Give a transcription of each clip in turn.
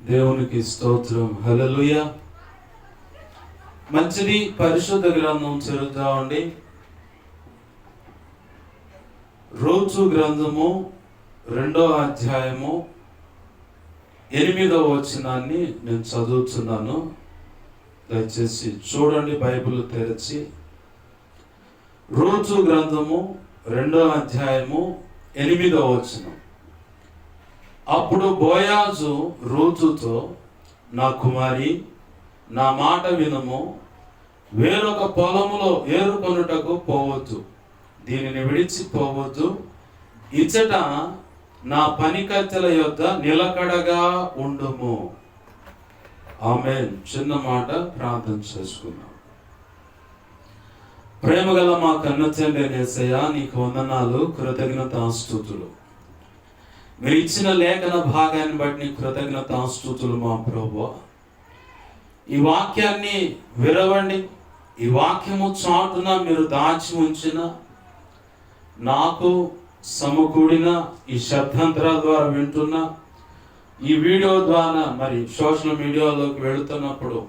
దేవునికి స్తోత్రం. హల్లెలూయా. మంచిది. పరిశుద్ధ గ్రంథం చదువుతా ఉండి రూతు గ్రంథము 2వ అధ్యాయము 8వ వచనాన్ని నేను చదువుతున్నాను. దయచేసి చూడండి, బైబిల్ తెరచి. రూతు గ్రంథము 2వ అధ్యాయము 8వ వచనం. అప్పుడు బోయాజు రూతుతో, నా కుమారి, నా మాట వినుము, వేరొక పొలములో ఏరుకొనుటకు పోవద్దు, దీనిని విడిచిపోవద్దు, ఇచ్చట నా పనికత్తెల యొద్ద నిలకడగా ఉండుము. ఆమేన్. చిన్న మాట ప్రార్థన చేసుకుందాం. ప్రేమగల మా కన్న తండ్రి యేసయ్యా, నీకు వందనాలు, కృతజ్ఞతాస్తుతులు. మీరు ఇచ్చిన లేఖన భాగాన్ని బట్టి కృతజ్ఞతాస్తుతులు మా ప్రభువా. ఈ వాక్యాన్ని విరవండి. ఈ వాక్యము చాటున మీరు దాచి ఉంచిన, నాకు సమకూడిన ఈ శబ్దాంతరాల ద్వారా వింటున్న, ఈ వీడియో ద్వారా మరి సోషల్ మీడియాలోకి వెళుతున్నప్పుడు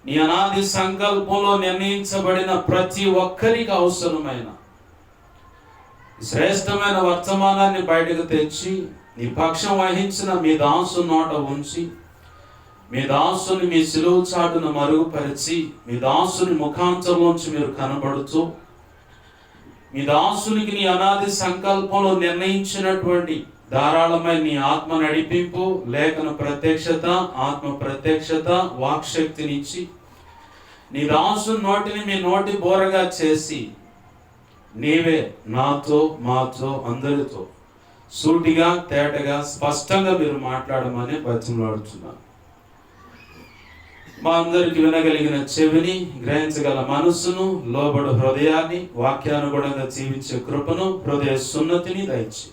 నీ అనాది సంకల్పంలో నిర్ణయించబడిన ప్రతి ఒక్కరికి అవసరమైన శ్రేష్టమైన వర్తమానాన్ని బయటకు తెచ్చి నీ పక్షం వహించిన మీ దాసు నోట ఉంచి, మీ దాసుని మీ సిలువ చాటును మరుగుపరిచి, మీ దాసుని ముఖాంతరంలోంచి మీరు కనబడుతూ, మీ దాసునికి నీ అనాది సంకల్పంలో నిర్ణయించినటువంటి ధారాళమైన నీ ఆత్మ నడిపింపు, లేఖన ప్రత్యక్షత, ఆత్మ ప్రత్యక్షత, వాక్శక్తినిచ్చి నీ దాసు నోటిని మీ నోటి బోరగా చేసి నీవే నాతో, మాతో, అందరితో సూటిగా, తేటగా, స్పష్టంగా మీరు మాట్లాడమని బతిమలాడుతున్నాను. మా అందరికి వినగలిగిన చెవిని, గ్రహించగల మనస్సును, లోబడు హృదయాన్ని, వాక్యానుగుణంగా జీవించే కృపను, హృదయ సున్నతిని దయచి,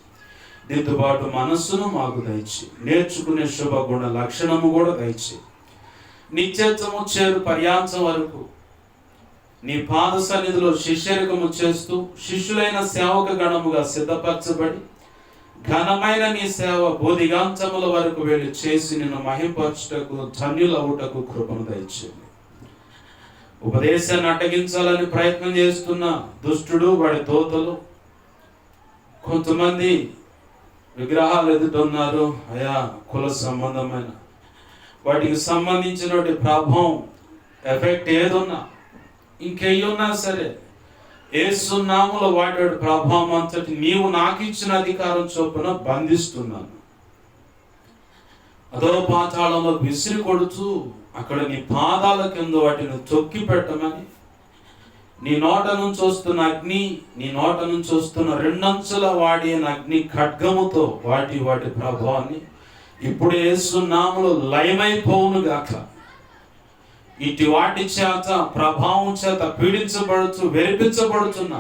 దిద్దుబాటు మనస్సును మాకు దయచి, నేర్చుకునే శుభ గుణ లక్షణము కూడా దయచి, నిత్యత్వము చేరు పర్యాంతం వరకు నీ పాద సన్నిధిలో శిష్యరికము చేస్తూ శిష్యులైన సేవక గణముగా సిద్ధపరచబడి ఘనమైన నీ సేవ బోధిగాంతముల వరకు వెళ్ళి చేసి నిన్ను మహింపరచుటకు, ధన్యులవుటకు కృపను దయచేయండి. ఉపదేశాన్ని అడ్డగించాలని ప్రయత్నం చేస్తున్న దుష్టుడు, వాడి దోతలు, కొంతమంది విగ్రహాలు ఎదుటున్నారు. అయా, కుల సంబంధమైన వాటికి సంబంధించినటువంటి ప్రభావం, ఎఫెక్ట్ ఏదున్నా, ఇంకెయ్యున్నా సరే, యేసు నామములో వాటి ప్రభావం అంతటి నీవు నాకు ఇచ్చిన అధికారం చొప్పున బంధిస్తున్నాను. అదో పాతాళంలో విసిరి కొడుతూ అక్కడ నీ పాదాల కింద వాటిని తొక్కి పెట్టమని, నీ నోట నుంచి వస్తున్న అగ్ని, నీ నోట నుంచి వస్తున్న 2 అంచుల వాడిన అగ్ని ఖడ్గముతో వాటి ప్రభావాన్ని ఇప్పుడు యేసు నామములో లయమైపోవును గాక. ఇటు వాటి చేత, ప్రభావం చేత పీడించబడుతూ వెరిపించబడుతున్న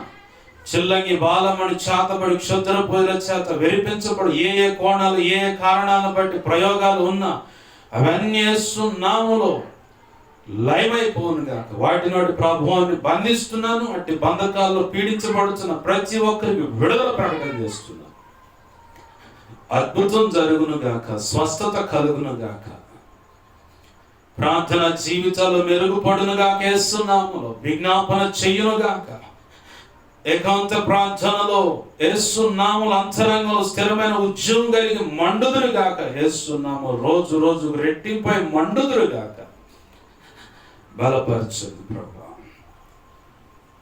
చిల్లంగి బాలమని చేతబడి క్షుద్రపురుల చేత వెరిపించబడు ఏ కోణాలు, ఏ కారణాలను బట్టి ప్రయోగాలు ఉన్నా అవన్నీ యేసు నామములో లయమైపోను గాక. వాటి ప్రభావాన్ని బంధిస్తున్నాను. అట్టి బంధకాల్లో పీడించబడుతున్న ప్రతి ఒక్కరికి విడుదల ప్రకటన చేస్తున్నాను. అద్భుతం జరుగును గాక, స్వస్థత కలుగును గాక, ప్రార్థన జీవితాలు మెరుగుపడును గాక, యేసు నామములో విజ్ఞాపన చెయ్యును గాక, ఏకాంత ప్రార్థనలో యేసు నామముల అంతరంగంలో స్థిరమైన ఉద్యోగం కలిగి మండుదురు గాక, యేసు నామములో రోజు రోజు రెట్టింపై మండుదురు గాక. బలపరచండి ప్రభా,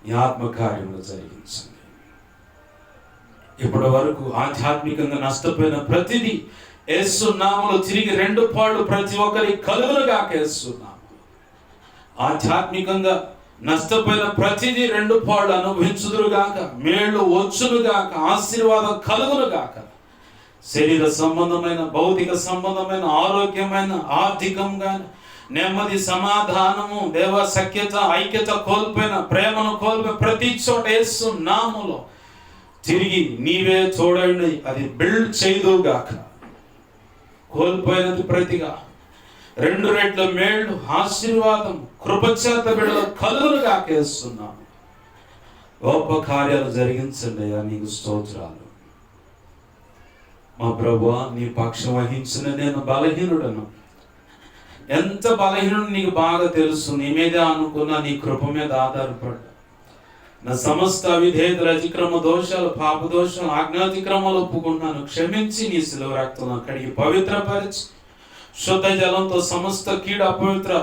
ఈ ఆత్మకార్యంలో జరిగించండి. ఇప్పటి వరకు ఆధ్యాత్మికంగా నష్టపోయిన ప్రతిదీ యేసు నామములో తిరిగి 2 పాళ్ళు ప్రతి ఒక్కరికి కలుగును గాక. యేసు నామములో ఆధ్యాత్మికంగా నష్టపోయిన ప్రతిదీ 2 పాళ్ళు అనుభవించుదురు గాక, మేళ్ళు వచ్చును గాక, ఆశీర్వాదం కలుగును గాక. శరీర సంబంధమైన, భౌతిక సంబంధమైన, ఆరోగ్యమైన, ఆర్థికంగా నెమ్మది, సమాధానము, దేవ సఖ్యత, ఐక్యత కోల్పోయిన, ప్రేమను కోల్పోయిన ప్రతి చోట యేసు నామములో తిరిగి నీవే చూడండి, అది బిల్డ్ చేయదుగాక. కోల్పోయినది ప్రతిగా 2 రెట్ల మేళ్ళు, ఆశీర్వాదం, కృపచేత బిడ్డలు కలుగును గాక. యేసునామములో గొప్ప కార్యాలు జరిగించండి అయ్యా. నీకు స్తోత్రాలు. మా ప్రభువా, నీ పక్షం వహించిన నేను బలహీనుడను. ఎంత బలహీనుడు నీకు బాగా తెలుసు. నీ మీదే అనుకున్నా, నీ కృప మీద ఆధారపడ్డా. నా సమస్త అవిధేయతలు, అతిక్రమ దోషాలు, పాప దోషాలు, ఆజ్ఞాతిక్రమాలు ఒప్పుకుంటున్నాను. క్షమించి నీ శిలువ రక్తం అక్కడికి పవిత్రపరిచి శుద్ధ జలంతో సమస్త కీడు అపవిత్ర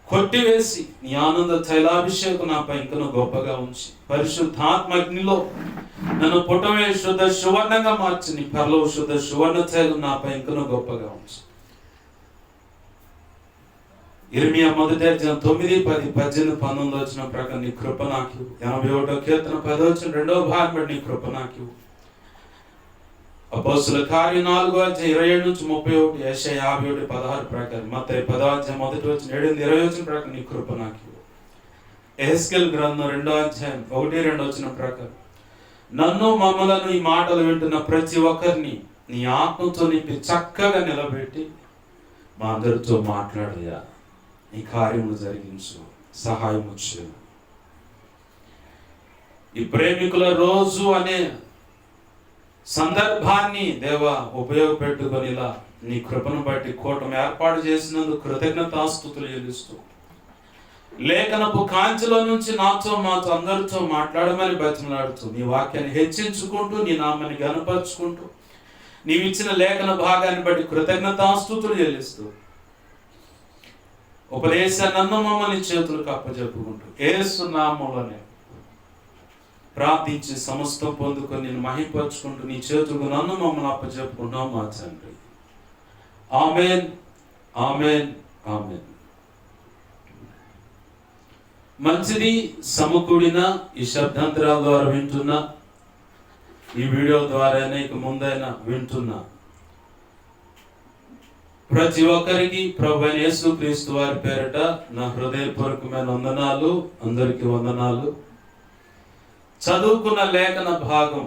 కొట్టివేసి నీ ఆనంద తైలాభిషేకం నాపై ఇంకను గొప్పగా ఉంచి పరిశుద్ధాత్మగ్నిలో నన్ను పుటమే శుద్ధ సువర్ణంగా మార్చి నీ పరలో శుద్ధ సువర్ణ తైలం నాపై ఇంకను గొప్పగా ఉంచి. ఇర్మియా 1వ అధ్యాయం 9, 10, 18, 19 వచ్చిన ప్రకారం నీ కృప నాకు. 81వ కీర్తన 10వ వచనం 2వ భాగం బట్టి నీ కృప నాకు. అపోస్తుల కార్యం 4వ అధ్యాయం 27 నుంచి 31, యెషయా 51, 16 ప్రకారం, మత్తయి 10వ అధ్యాయం 1వ వచనం 7, 20 వచ్చిన ప్రకారం నీ కృప నాకు. ఎహెజ్కేలు గ్రంథం 2వ అధ్యాయం 1, 2 వచ్చిన ప్రకారం నన్ను మమ్మలను ఈ మాటలు వింటున్న ప్రతి ఒక్కరిని నీ ఆత్మతో నింపి చక్కగా నిలబెట్టి మా అందరితో మాట్లాడయా, నీ కార్యములు జరిగించు, సహాయం వచ్చు. ఈ ప్రేమికుల రోజు అనే సందర్భాన్ని దేవా ఉపయోగపెట్టుకొని ఇలా నీ కృపను బట్టి కూటమి ఏర్పాటు చేసినందుకు కృతజ్ఞతాస్తుతులు చెల్లిస్తూ లేఖనపు కాంతిలో నుంచి నాతో మాతో అందరితో మాట్లాడమని బతిమలాడుతూ నీ వాక్యాన్ని హెచ్చించుకుంటూ నీ నామాన్ని గనపరుచుకుంటూ నీవిచ్చిన లేఖన భాగాన్ని బట్టి కృతజ్ఞతాస్తుతులు చెల్లిస్తూ ఉపదేశాన్ని నన్ను మమ్మల్ని చేతులకు అప్పచెప్పుకుంటూ యేసు నామములోనే ప్రార్థించి సమస్తం పొందుకొని నేను మహింపరుచుకుంటూ నీ చేతులకు నన్ను మమ్మల్ని అప్పచెప్పుకుంటున్నాం మా తండ్రి. ఆమేన్, ఆమేన్, ఆమేన్. మంచిది. సమకూడిన ఈ శబ్దాంతరాల ద్వారా వింటున్నా, ఈ వీడియో ద్వారానే ఇక ముందైనా వింటున్నా ప్రతి ఒక్కరికి ప్రభువైన యేసుక్రీస్తు వారి పేరిట నా హృదయపూర్వకమైన వందనాలు. అందరికీ వందనాలు. చదువుకున్న లేఖన భాగం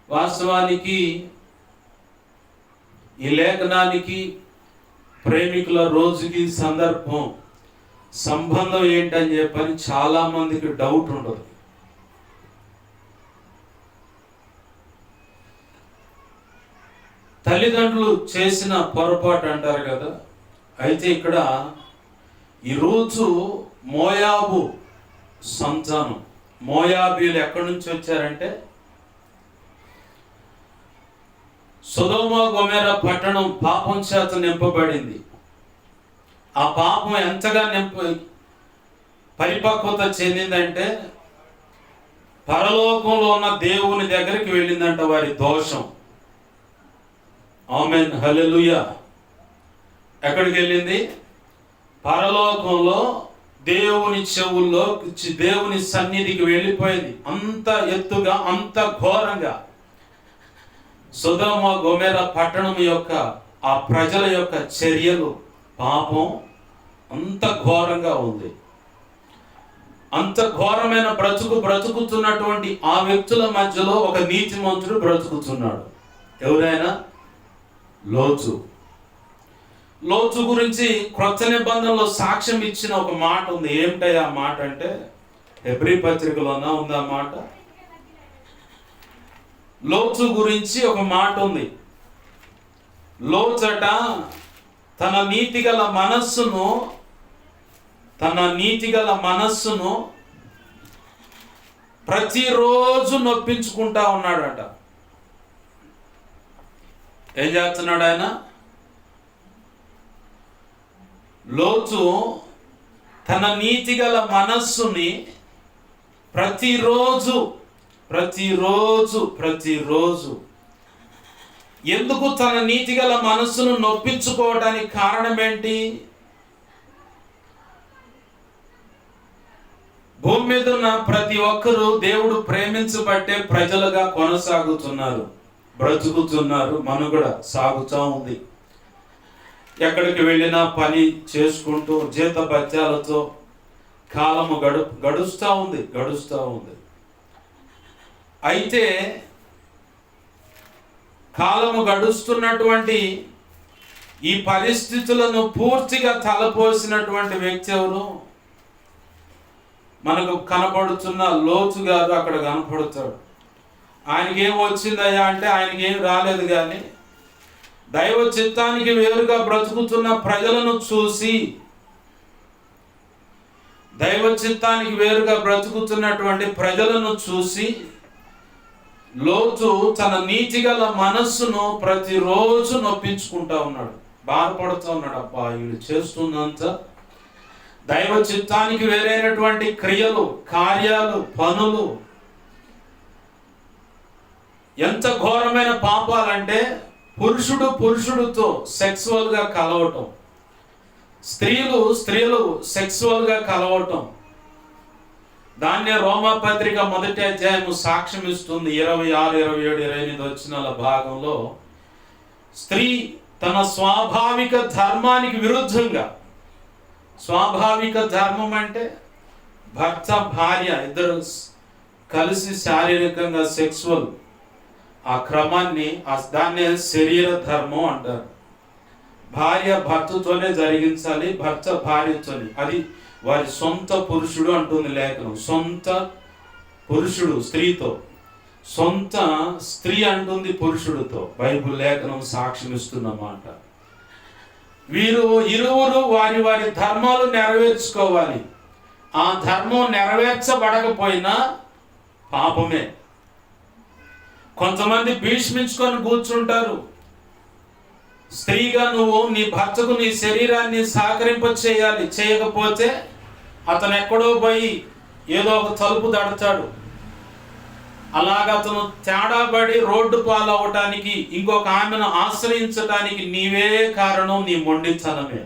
వాస్తవానికి ఈ లేఖనానికి ప్రేమికుల రోజుకి సంబంధం ఏంటని చెప్పని చాలా మందికి డౌట్ ఉండదు. తల్లిదండ్రులు చేసిన పొరపాటు అంటారు కదా. అయితే ఇక్కడ ఈరోజు మోయాబు సంతానం, మోయాబీలు ఎక్కడి నుంచి వచ్చారంటే సొదొమ గొమొర్రా పట్టణం పాపం చేత నింపబడింది. ఆ పాపం ఎంతగా పరిపక్వత చెందిందంటే పరలోకంలో ఉన్న దేవుని దగ్గరికి వెళ్ళిందంట వారి దోషం. ఆమేన్, హల్లెలూయా. ఎక్కడికి వెళ్ళింది? పరలోకంలో దేవుని చెవుల్లో దేవుని సన్నిధికి వెళ్ళిపోయింది. అంత ఎత్తుగా, అంత ఘోరంగా సొదొమ గొమొర్రా పట్టణం యొక్క ఆ ప్రజల యొక్క చర్యలు, పాపం అంత ఘోరంగా ఉంది. అంత ఘోరమైన బ్రతుకుతున్నటువంటి ఆ వ్యక్తుల మధ్యలో ఒక నీతిమంతుడు బ్రతుకుతున్నాడు. ఎవరైనా? లోతు. లోతు గురించి క్రొత్త నిబంధనలో సాక్ష్యం ఇచ్చిన ఒక మాట ఉంది. ఏమిటయ్యా ఆ మాట అంటే హెబ్రీ పత్రికలోనా ఉంది ఆ మాట. లోతు గురించి ఒక మాట ఉంది. లోతట తన నీతిగల మనస్సును ప్రతిరోజు నొప్పించుకుంటా ఉన్నాడట. ఏం చేస్తున్నాడు ఆయన? లోతు తన నీతిగల మనస్సుని ప్రతిరోజు ఎందుకు తన నీతిగల మనస్సును నొప్పించుకోవడానికి కారణం ఏంటి? భూమి మీద ఉన్న ప్రతి ఒక్కరూ దేవుడు ప్రేమించబట్టే ప్రజలుగా కొనసాగుతున్నారు, బ్రతుకుతున్నారు, మనుగడ సాగుతూ ఉంది. ఎక్కడికి వెళ్ళినా పని చేసుకుంటూ జీత బత్యాలతో కాలము గడుస్తూ ఉంది. అయితే కాలము గడుస్తున్నటువంటి ఈ పరిస్థితులను పూర్తిగా తలపోసినటువంటి వ్యక్తి ఎవరు? మనకు కనపడుతున్న లోతు గారు అక్కడ కనపడతాడు. ఆయనకి ఏం వచ్చిందయ్యా అంటే ఆయనకి ఏం రాలేదు, కానీ దైవ చిత్తానికి వేరుగా బ్రతుకుతున్న ప్రజలను చూసి, దైవ చిత్తానికి వేరుగా బ్రతుకుతున్నటువంటి ప్రజలను చూసి లోతు తన నీతిగల మనస్సును ప్రతిరోజు నొప్పించుకుంటా ఉన్నాడు, బాధపడుతూ ఉన్నాడు. అబ్బా, వీళ్ళు చేస్తున్నంత దైవ చిత్తానికి వేరైనటువంటి క్రియలు, కార్యాలు, పనులు ఎంత ఘోరమైన పాపాలంటే పురుషుడితో సెక్సువల్గా కలవటం, స్త్రీలు సెక్సువల్గా కలవటం. దాన్నే రోమాపత్రిక 1వ అధ్యాయము సాక్ష్యం ఇస్తుంది. 26, 27, 28 వచనాల భాగంలో స్త్రీ తన స్వాభావిక ధర్మానికి విరుద్ధంగా, స్వాభావిక ధర్మం అంటే భర్త భార్య ఇద్దరు కలిసి శారీరకంగా సెక్సువల్ ఆ క్రమాన్ని, దాన్నే శరీర ధర్మం అంటారు. భార్య భర్తతోనే జరిగించాలి, భర్త భార్యతోనే. అది వారి సొంత పురుషుడు అంటుంది లేఖనం. సొంత పురుషుడు స్త్రీతో, సొంత స్త్రీ అంటుంది పురుషుడితో. బైబిల్ లేఖనం సాక్ష్యం ఇస్తున్నమాట. వీరు ఇరువురు వారి వారి ధర్మాలు నెరవేర్చుకోవాలి. ఆ ధర్మం నెరవేర్చబడకపోయినా పాపమే. కొంతమంది భీష్మించుకొని కూర్చుంటారు. స్త్రీగా నువ్వు నీ భర్తకు నీ శరీరాన్ని సహకరింప చేయాలి, చేయకపోతే అతను ఎక్కడో పోయి ఏదో ఒక తలుపు దడతాడు. అలాగ అతను తేడాబడి రోడ్డు పాలవటానికి, ఇంకొక ఆమెను ఆశ్రయించడానికి నీవే కారణం, నీ మొండితనమే.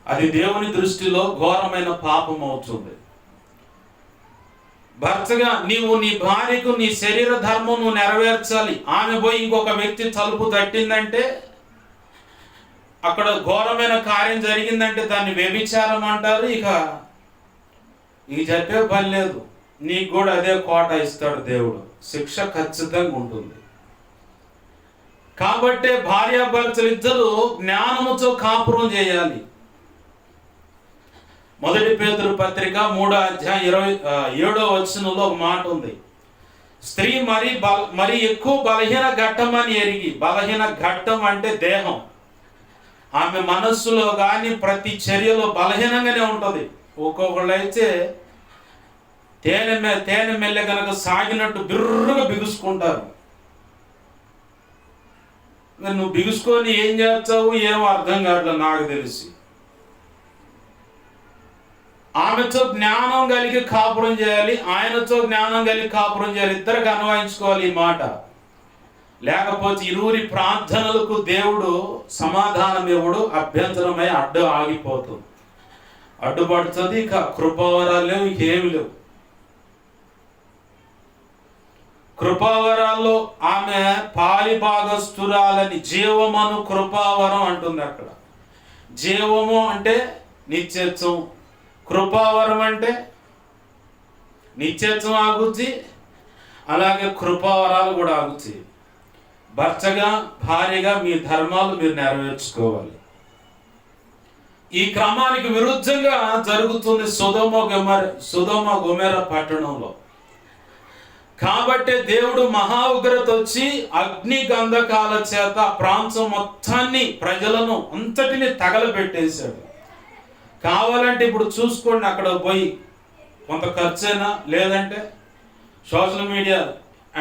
అది దేవుని దృష్టిలో ఘోరమైన పాపం అవుతుంది. భర్తగా నీవు నీ భార్యకు నీ శరీర ధర్మం నువ్వు నెరవేర్చాలి. ఆమె పోయి ఇంకొక వ్యక్తి తలుపు తట్టిందంటే, అక్కడ ఘోరమైన కార్యం జరిగిందంటే దాన్ని వ్యభిచారం అంటారు. ఇక చెప్పే పని లేదు, నీకు కూడా అదే కోట ఇస్తాడు దేవుడు. శిక్ష ఖచ్చితంగా ఉంటుంది. కాబట్టే భార్యాభర్తలు ఇద్దరు జ్ఞానముతో కాపురం చేయాలి. 1 పేతురు పత్రిక 3వ అధ్యాయం 27వ వచనంలో ఒక మాట ఉంది. స్త్రీ మరి ఎక్కువ బలహీన ఘట్టమని ఎరిగి, బలహీన ఘట్టం అంటే దేహం. ఆమె మనస్సులో కానీ ప్రతి చర్యలో బలహీనంగానే ఉంటుంది. ఒక్కొక్కళ్ళు అయితే తేనె మెల్లె కనుక సాగినట్టు బిర్రుగా బిగుసుకుంటారు. నువ్వు బిగుసుకొని ఏం చేస్తావు ఏమో అర్థం కావట్లేదు నాకు తెలిసి. ఆమెతో జ్ఞానం కలిగి కాపురం చేయాలి, ఆయనతో జ్ఞానం కలిగి కాపురం చేయాలి. ఇద్దరికి అన్వయించుకోవాలి ఈ మాట. లేకపోతే ఇరువురి ప్రార్థనలకు దేవుడు సమాధానం ఇవ్వడు, అభ్యంతరమై ఆగిపోతుంది, అడ్డుపడుతుంది. ఇక కృపావరాలు లేవు, ఏమి లేవు. కృపావరాల్లో ఆమె పాలిభాగస్తురాలని, జీవమను కృపావరం అంటుంది. అక్కడ జీవము అంటే నిత్యత్వం, కృపావరం అంటే నిత్యత్వం ఆగుద్ది, అలాగే కృపావరాలు కూడా ఆగుతాయి. భర్తగా భార్యగా మీ ధర్మాలు మీరు నెరవేర్చుకోవాలి. ఈ క్రమానికి విరుద్ధంగా జరుగుతుంది సొదొమ గొమొర్రా పట్టణంలో. కాబట్టే దేవుడు మహా ఉగ్రత వచ్చి అగ్ని గంధకాల చేత ప్రాంతం మొత్తాన్ని, ప్రజలను అంతటిని తగలబెట్టేశాడు. కావాలంటే ఇప్పుడు చూసుకోండి, అక్కడ పోయి కొంత ఖర్చైనా, లేదంటే సోషల్ మీడియా,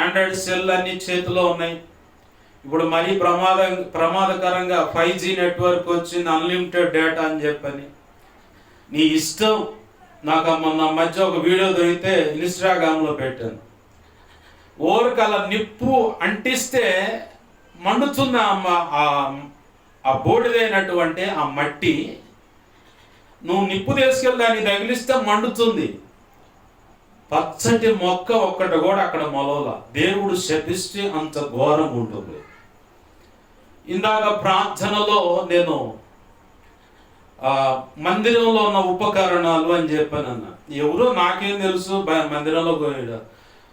ఆండ్రాయిడ్ సెల్ అన్ని చేతిలో ఉన్నాయి. ఇప్పుడు మరీ ప్రమాదకరంగా 5G నెట్వర్క్ వచ్చింది, అన్లిమిటెడ్ డేటా అని చెప్పని. నీ ఇష్టం. నాకు మొన్న మధ్య ఒక వీడియో దొరికితే ఇన్స్టాగ్రామ్లో పెట్టాను. ఓరికి అలా నిప్పు అంటిస్తే మండుతుంది. ఆ బోడిదైనటువంటి ఆ మట్టి నువ్వు నిప్పు తీసుకెళ్ళి దాన్ని తగిలిస్తే మండుతుంది. పచ్చటి మొక్క ఒక్కటి కూడా అక్కడ మొలవల. దేవుడు శపిస్తే అంత ఘోరం ఉంటుంది. ఇందాక ప్రార్థనలో నేను మందిరంలో ఉన్న ఉపకరణాలు అని చెప్పానన్న. ఎవరో నాకేం తెలుసు, మందిరంలో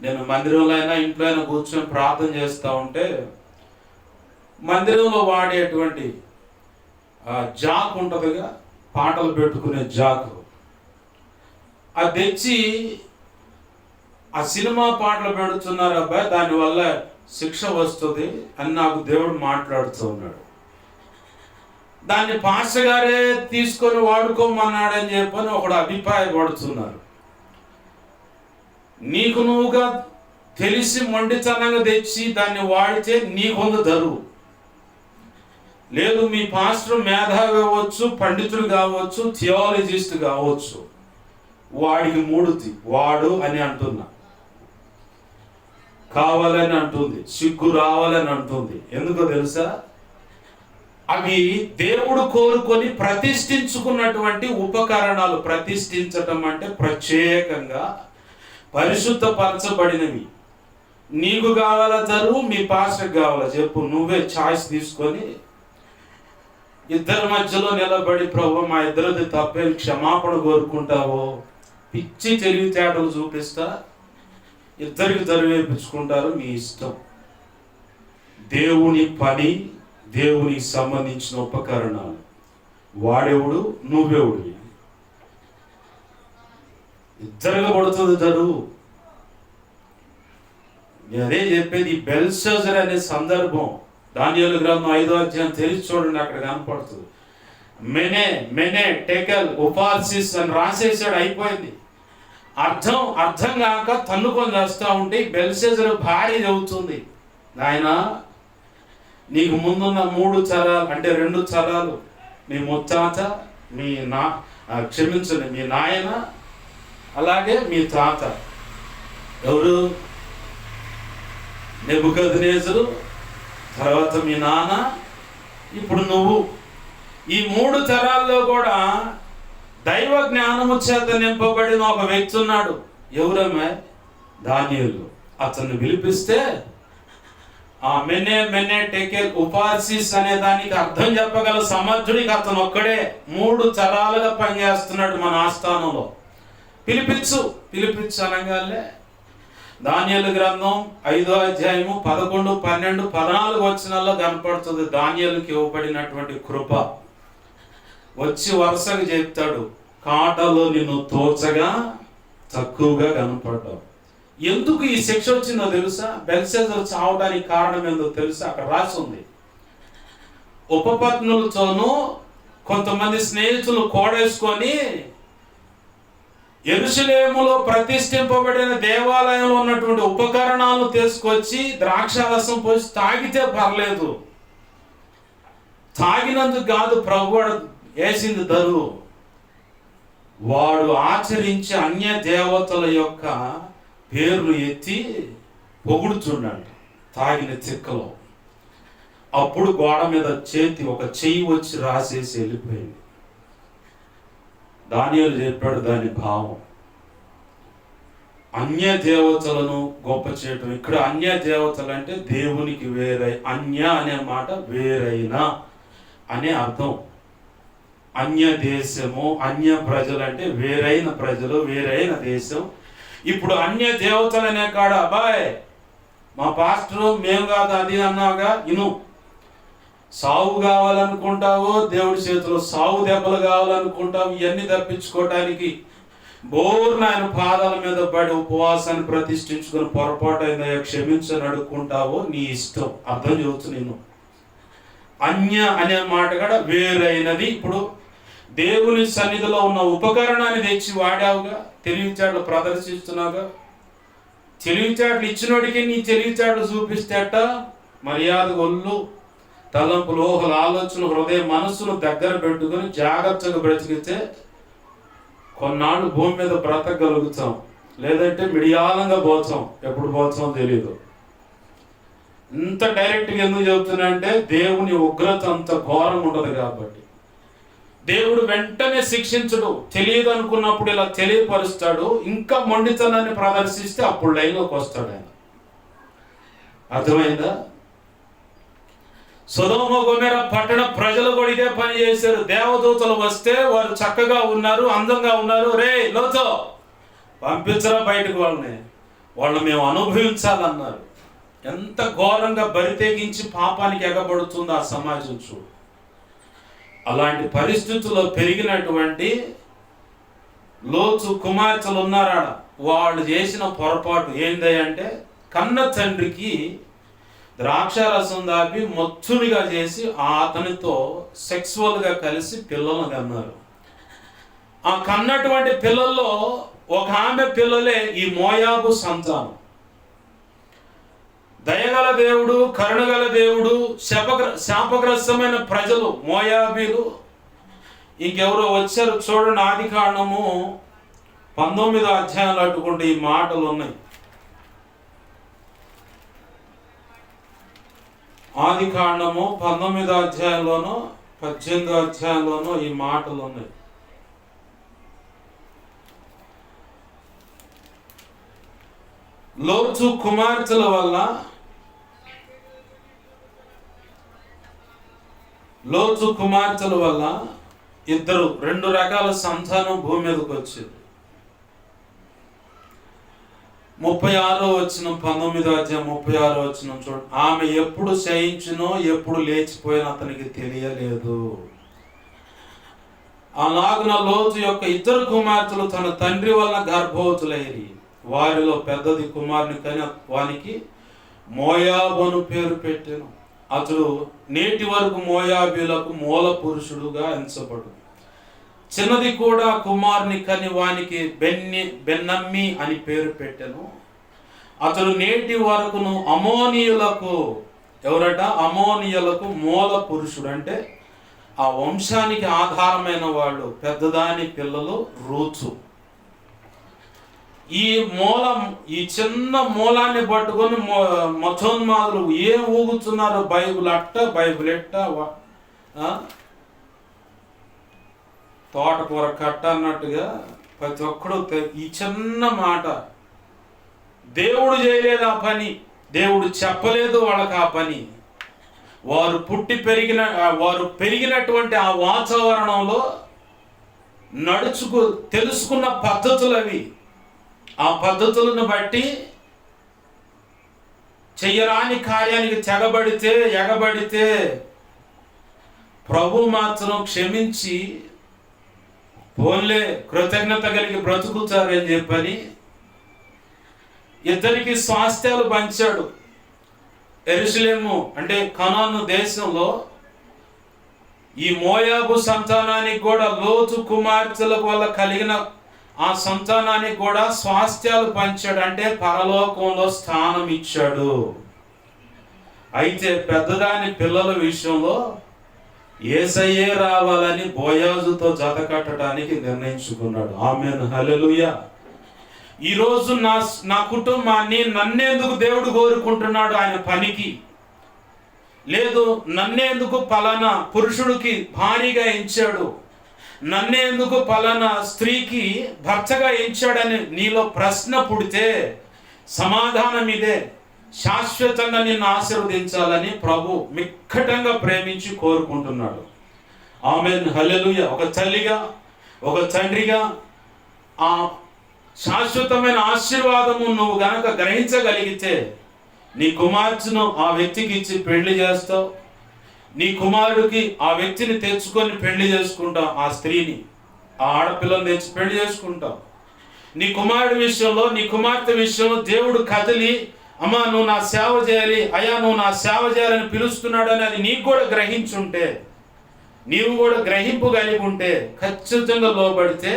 నేను మందిరంలో అయినా ఇంట్లో అయినా కూర్చొని ప్రార్థన చేస్తూ ఉంటే మందిరంలో వాడేటువంటి జాక్ ఉంటుందిగా, పాటలు పెట్టుకునే జాకు, అది తెచ్చి ఆ సినిమా పాటలు పెడుతున్నారు అబ్బాయి. దానివల్ల శిక్ష వస్తుంది అని నాకు దేవుడు మాట్లాడుతూ ఉన్నాడు. దాన్ని పాస్టర్ గారే తీసుకొని వాడుకోమన్నాడని చెప్పని ఒకడు అభిప్రాయపడుతున్నారు. నీకు నువ్వుగా తెలిసి మొండితనంగా తెచ్చి దాన్ని వాడితే నీకుంది ధరువు. లేదు, మీ పాస్టర్ మేధావి కావచ్చు, పండితుడు కావచ్చు, థియాలజిస్ట్ కావచ్చు, వాడికి మూడుతి వాడు అని అంటున్నా, కావాలని అంటుంది, సిగ్గు రావాలని అంటుంది. ఎందుకో తెలుసా? అవి దేవుడు కోరుకొని ప్రతిష్ఠించుకున్నటువంటి ఉపకరణాలు. ప్రతిష్ఠించటం అంటే ప్రత్యేకంగా పరిశుద్ధపరచబడినవి. నీకు కావాలా ధరువు, మీ పాస్టర్కి కావాలా చెప్పు, నువ్వే ఛాయిస్ తీసుకొని ఇద్దరి మధ్యలో నిలబడి, ప్రభు మా ఇద్దరిది తప్పే, క్షమాపణ కోరుకుంటావో, పిచ్చి తెలివితేటలు చూపిస్తా ఇద్దరికి వేయించుకుంటారు, మీ ఇష్టం. దేవుని పని, దేవునికి సంబంధించిన ఉపకరణాలు. వాడెవడు, నువ్వెవడు. ఇద్దరుగా పడుతుంది ధరువు. అదే చెప్పేది. బెల్షజర్ అనే సందర్భం దానియేలు గ్రంథం 5వ అధ్యాయం తెలిసి చూడండి, అక్కడ కనపడుతుంది. మెనే టెకెల్ ఉపార్సిస్ అని రాసేసాడు, అయిపోయింది. అర్థం కాక తన్నుకొని చేస్తూ ఉంటే బెల్షజర్ భార్య చెబుతుంది, నాయన నీకు ముందున్న 3 తరాలు అంటే 2 తరాలు, మీ ముత్తాత, మీ నాయన, అలాగే మీ తాత, ఎవరు? నెబుకద్నెజరు, తర్వాత మీ నాన్న, ఇప్పుడు నువ్వు. ఈ 3 తరాల్లో కూడా దైవ జ్ఞానము చేత నింపబడిన ఒక వ్యక్తి ఉన్నాడు. ఎవరమ్మ? దానియేలు. అతన్ని పిలిపిస్తే ఆ మెనే టెకెల్ ఉపార్సిస్ అనే దానికి అర్థం చెప్పగల సమర్థుడికి అతను ఒక్కడే. 3 తరాలుగా పనిచేస్తున్నాడు మన ఆస్థానంలో. పిలిపించు అనగానే దానియేలు గ్రంథం 5వ అధ్యాయము 11, 12, 14 వచనాల్లో కనపడుతుంది దానియేలుకి ఇవ్వబడినటువంటి కృప. వచ్చి వరుసగా చెప్తాడు, కాటలో నిన్ను తోచగా తక్కువగా కనపడ్డావు. ఎందుకు ఈ శిక్ష వచ్చిందో తెలుసా? బెల్షజర్ చావడానికి కారణం ఏందో తెలుసా? అక్కడ రాసి ఉంది. ఉపపత్నులతోనూ కొంతమంది స్నేహితులు కోడేసుకొని యెరూషలేములో ప్రతిష్ఠింపబడిన దేవాలయంలో ఉన్నటువంటి ఉపకరణాలను తీసుకొచ్చి ద్రాక్షారసం పోసి తాగితే పర్లేదు, తాగినందుకు కాదు ప్రభు వేసింది ధరువు. వాడు ఆచరించే అన్య దేవతల యొక్క పేర్లు ఎత్తి పొగుడుచున్నాడు తాగిన చిక్కలో. అప్పుడు గోడ మీద ఒక చెయ్యి వచ్చి రాసేసి వెళ్ళిపోయింది. దానియేలు చెప్పాడు దాని భావం. అన్య దేవతలను గొప్ప చేయటం. ఇక్కడ అన్య దేవతలు అంటే దేవునికి వేరై, అన్య అనే మాట వేరైన అనే అర్థం. అన్య దేశము, అన్య ప్రజలు అంటే వేరైన ప్రజలు, వేరైన దేశం. ఇప్పుడు అన్య దేవతలు అనే కాడ, అబ్బాయ్ మా పాస్టరు మేము కాదు అది అన్నావుగా, ఇను. సావు కావాలనుకుంటావో, దేవుడి చేతిలో సావు దెబ్బలు కావాలనుకుంటావు, ఇవన్నీ తప్పించుకోవటానికి బోర్న ఆయన పాదాల మీద పడి ఉపవాసాన్ని ప్రతిష్ఠించుకుని పొరపాటు అయిందా క్షమించని అడుక్కుంటావో నీ ఇష్టం. అర్థం చెబుతు నేను. అన్య అనే మాట కూడా వేరైనది. ఇప్పుడు దేవుని సన్నిధిలో ఉన్న ఉపకరణాన్ని తెచ్చి వాడావుగా, తెలివితేటలు ప్రదర్శిస్తున్నావుగా. తెలివితేటలు ఇచ్చినోడికి నీ తెలివితేటలు చూపిస్తేట మర్యాద ఒళ్ళు తలంపులు, ఊహలు, ఆలోచన, హృదయ మనస్సును దగ్గర పెట్టుకుని జాగ్రత్తగా బ్రతికితే కొన్నాళ్ళు భూమి మీద బ్రతకగలుగుతాం. లేదంటే మిడియాలంగా పోతాం. ఎప్పుడు పోతాం తెలియదు. ఇంత డైరెక్ట్గా ఎందుకు చెబుతున్నా అంటే దేవుని ఉగ్రత అంత ఘోరం ఉండదు కాబట్టి. దేవుడు వెంటనే శిక్షించడు. తెలియదు అనుకున్నప్పుడు ఇలా తెలియపరుస్తాడు. ఇంకా మొండితనాన్ని ప్రదర్శిస్తే అప్పుడు లైన్లోకి వస్తాడు ఆయన. అర్థమైందా? సొదొమ గొమొర్రా పట్టణ ప్రజలు కూడా ఇదే పని చేశారు. దేవదూతలు వస్తే వారు చక్కగా ఉన్నారు, అందంగా ఉన్నారు, రే లోతో పంపించరా బయటకు వాళ్ళని మేము అనుభవించాలన్నారు. ఎంత ఘోరంగా బరితెగించి పాపానికి ఎగబడుతుందో ఆ సమాజం చూడు. అలాంటి పరిస్థితుల్లో పెరిగినటువంటి లోతు కుమార్తెలు ఉన్నారాడ. వాళ్ళు చేసిన పొరపాటు ఏందంటే కన్న తండ్రికి ద్రాక్షారసం దాపి మొత్తునిగా చేసి అతనితో సెక్సువల్గా కలిసి పిల్లలను కన్నారు. ఆ కన్నటువంటి పిల్లల్లో ఒక ఆమె పిల్లలే ఈ మోయాబు సంతానం. దయగల దేవుడు, కరుణగల దేవుడు, శాపగ్రస్తమైన ప్రజలు మోయాబీలు. ఇంకెవరో వచ్చారు చూడండి, ఆదికాండము 19వ అధ్యాయంలో అట్టుకుంటే ఈ మాటలు ఉన్నాయి. ఆదికాండము 19వ అధ్యాయంలోనూ 18వ అధ్యాయంలోనూ ఈ మాటలు ఉన్నాయి. లోతు కుమార్తెల వల్ల రెండు రకాల సంతానం భూమి మీదకి వచ్చింది. 36వ వచనం 19వ అధ్యాయం 36వ వచనం చూడండి. ఆమె ఎప్పుడు శయించునో ఎప్పుడు లేచిపోయినా అతనికి తెలియలేదు. అలాగున లోతు యొక్క 2 కుమార్తెలు తన తండ్రి వలన గర్భవతులైరి. వారిలో పెద్దది కుమారుని కని వానికి మోయాబు అని పేరు పెట్టాను. అతడు నేటి వరకు మోయాబీలకు మూల పురుషుడుగా ఎంచబడు. చిన్నది కూడా కుమారుని కని వానికి బెన్నమ్మి అని పేరు పెట్టాను. అతడు నేటి వరకును అమోనీయులకు, ఎవరట? అమోనీయులకు మూల పురుషుడు, అంటే ఆ వంశానికి ఆధారమైన వాళ్ళు. పెద్దదాని పిల్లలు రూతు. ఈ చిన్న మూలాన్ని పట్టుకొని మతోన్మాదులు ఏం ఊగుతున్నారు, బైబుల్ అట్ట బైబుల్ ఎట్ట, తోటకూర కట్ట అన్నట్టుగా ప్రతి ఒక్కడు ఈ చిన్న మాట. దేవుడు చేయలేదు ఆ పని, దేవుడు చెప్పలేదు వాళ్ళకి ఆ పని. వారు పెరిగినటువంటి ఆ వాతావరణంలో తెలుసుకున్న పద్ధతులు అవి. ఆ పద్ధతులను బట్టి చెయ్యరాని కార్యానికి ఎగబడితే ప్రభు మాత్రం క్షమించి పోన్లే కృతజ్ఞత కలిగి బ్రతుకుతారని చెప్పని ఇద్దరికి స్వాస్థ్యాలు పంచాడు. యెరూషలేము అంటే కనాను దేశంలో ఈ మోయాబు సంతానానికి కూడా లోతు కుమార్తెలకు వల్ల కలిగిన ఆ సంతానానికి కూడా స్వాస్థ్యాలు పంచాడు, అంటే పరలోకంలో స్థానం ఇచ్చాడు. అయితే పెద్దదాని పిల్లల విషయంలో యేసయ్యే రావాలని బోయాజుతో జత కట్టడానికి నిర్ణయించుకున్నాడు. ఆమేన్, హల్లెలూయా. ఈరోజు నా కుటుంబాన్ని నన్నేందుకు దేవుడు కోరుకుంటున్నాడు ఆయన పనికి? లేదు, నన్నేందుకు పలానా పురుషుడికి భార్యగా ఎంచాడు, నన్నేందుకు పలానా స్త్రీకి భర్తగా ఎంచాడని నీలో ప్రశ్న పుడితే సమాధానం ఇదే: శాశ్వతంగా నిన్ను ఆశీర్వదించాలని ప్రభు మిక్కటంగా ప్రేమించి కోరుకుంటున్నాడు. ఆమేన్, హల్లెలూయా. ఒక తల్లిగా, ఒక తండ్రిగా ఆ శాశ్వతమైన ఆశీర్వాదము నువ్వు గనక గ్రహించగలిగితే నీ కుమార్తెను ఆ వ్యక్తికి ఇచ్చి పెళ్లి చేస్తావు. నీ కుమారుడికి ఆ వ్యక్తిని తెచ్చుకొని పెళ్లి చేసుకుంటావు. ఆ స్త్రీని, ఆ ఆడపిల్లని తెచ్చి పెళ్లి చేసుకుంటావు. నీ కుమారుడి విషయంలో, నీ కుమార్తె విషయంలో దేవుడు కదిలి, అమ్మా నువ్వు నా సేవ చేయాలి, అయ్యా నువ్వు నా సేవ చేయాలని పిలుస్తున్నాడు అని అది నీకు కూడా గ్రహించుంటే, నీవు కూడా గ్రహింపు కలిగి ఉంటే, ఖచ్చితంగా లోబడితే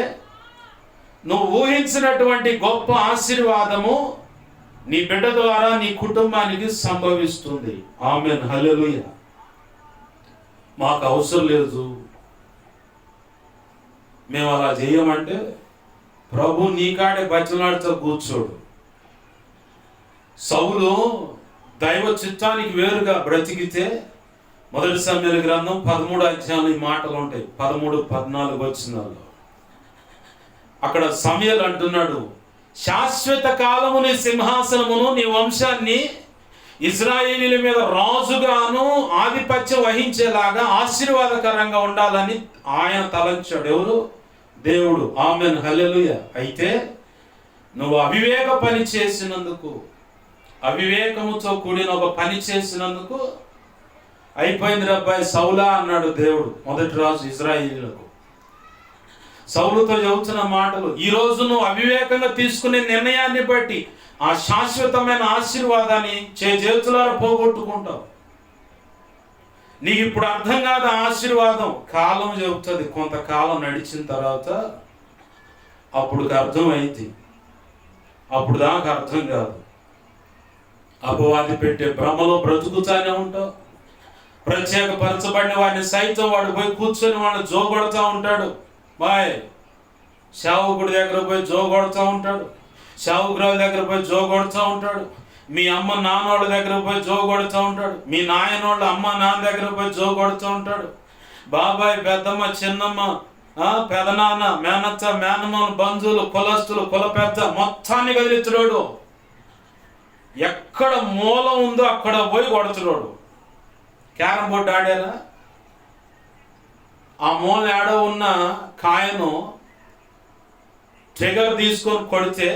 నువ్వు ఊహించినటువంటి గొప్ప ఆశీర్వాదము నీ బిడ్డ ద్వారా నీ కుటుంబానికి సంభవిస్తుంది. ఆమేన్, హల్లెలూయా. మాకు అవసరం లేదు, మేము అలా చేయమంటే ప్రభు నీకాడే బచ్చలాడుతూ కూర్చోడు. సౌలు దైవ చిత్తానికి వేరుగా బ్రతికితే 1 సమూయేలు గ్రంథం 13వ అధ్యాయంలో ఈ మాటలు ఉంటాయి. 13-14 వచనాల్లో అక్కడ సమూయేలు అంటున్నాడు, శాశ్వత కాలము నీ సింహాసనమును, నీ వంశాన్ని ఇశ్రాయేలీయుల మీద రాజుగాను ఆధిపత్యం వహించేలాగా ఆశీర్వాదకరంగా ఉండాలని ఆయన తలంచాడు. ఎవరు? దేవుడు. ఆమేన్, హల్లెలూయా. అయితే నువ్వు అవివేక పని చేసినందుకు, అవివేకముతో కూడిన ఒక పని చేసినందుకు అయిపోయింది రబ్బాయి సౌలా అన్నాడు దేవుడు, మొదటి రాజు ఇశ్రాయేలీయులకు. సౌలుతో చెబుతున్న మాటలు, ఈరోజు నువ్వు అవివేకంగా తీసుకునే నిర్ణయాన్ని బట్టి, ఆ శాశ్వతమైన ఆశీర్వాదాన్ని చేతులారా పోగొట్టుకుంటావు. నీకు ఇప్పుడు అర్థం కాదు ఆశీర్వాదం, కాలం చెబుతుంది. కొంతకాలం నడిచిన తర్వాత అప్పుడు అర్థమైంది, అప్పుడు దాకా అర్థం కాదు. అపవాది పెట్టే భ్రమలో బ్రతుకుతానే ఉంటావు. ప్రత్యేకపరచబడిన వాడిని సైతం వాడు పోయి కూర్చొని వాడిని జోగొడతా ఉంటాడు. సేవకుడి దగ్గర పోయి జోగొడతా ఉంటాడు, సేవకురాల దగ్గర పోయి జోగొడతా ఉంటాడు, మీ అమ్మ నాన్నోళ్ళ దగ్గర పోయి జోగొడుతూ ఉంటాడు, మీ నాయనోళ్ళ అమ్మ నాన్న దగ్గర పోయి జోగొడుతూ ఉంటాడు. బాబాయ్, పెద్దమ్మ, చిన్నమ్మ, పెదనాన్న, మేనత్త, మేనమ్మ, బంధువులు, కులస్తులు, కుల పెద్ద మొత్తాన్ని కదిలించడాడు. ఎక్కడ మూల ఉందో అక్కడ పోయి కొడుతున్నాడు. క్యారం బోర్డు ఆడారా? ఆ మూల ఆడో ఉన్న కాయను ట్రిగర్ తీసుకొని కొడితే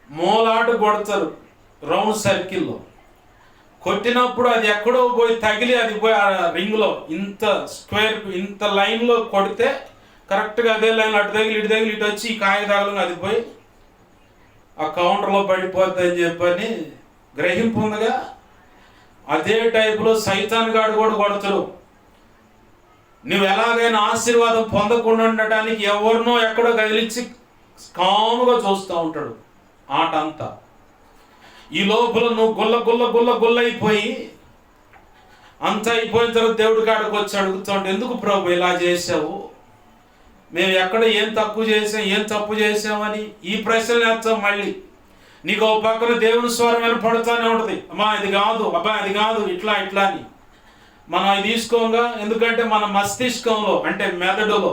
మూలాట కొడతారు రౌండ్ సర్కిల్లో. కొట్టినప్పుడు అది ఎక్కడో పోయి తగిలి అది పోయి ఆ రింగ్లో ఇంత స్క్వేర్ ఇంత లైన్లో కొడితే కరెక్ట్గా అదే లైన్ అటు తగిలి ఇటు వచ్చి ఈ కాయ తగలంగా అది పోయి ఆ కౌంటర్లో పడిపోద్ది అని చెప్పని గ్రహింపు ఉందిగా. అదే టైపులో సైతాన్ గాడు కూడా కొడతారు. నువ్వు ఎలాగైనా ఆశీర్వాదం పొందకుండా ఉండటానికి ఎవరినో ఎక్కడో కదిలించి కాముగా చూస్తూ ఉంటాడు ఆట అంతా. ఈ లోపల నువ్వు గుల్ల అయిపోయి అంతా అయిపోయిన తర్వాత దేవుడి కాడికి వచ్చి అడుగుతూ ఉంటాడు, ఎందుకు ప్రభు ఇలా చేసావు, మేము ఎక్కడ ఏం తప్పు చేసామని ఈ ప్రశ్నలు వేస్తాం. మళ్ళీ నీకు ఒక పక్కన దేవుని స్వరం వినపడుతూనే ఉంటుంది, అమ్మా ఇది కాదు, అబ్బా అది కాదు, ఇట్లా అని. మనం అది తీసుకోగా, ఎందుకంటే మన మస్తిష్కంలో అంటే మెదడులో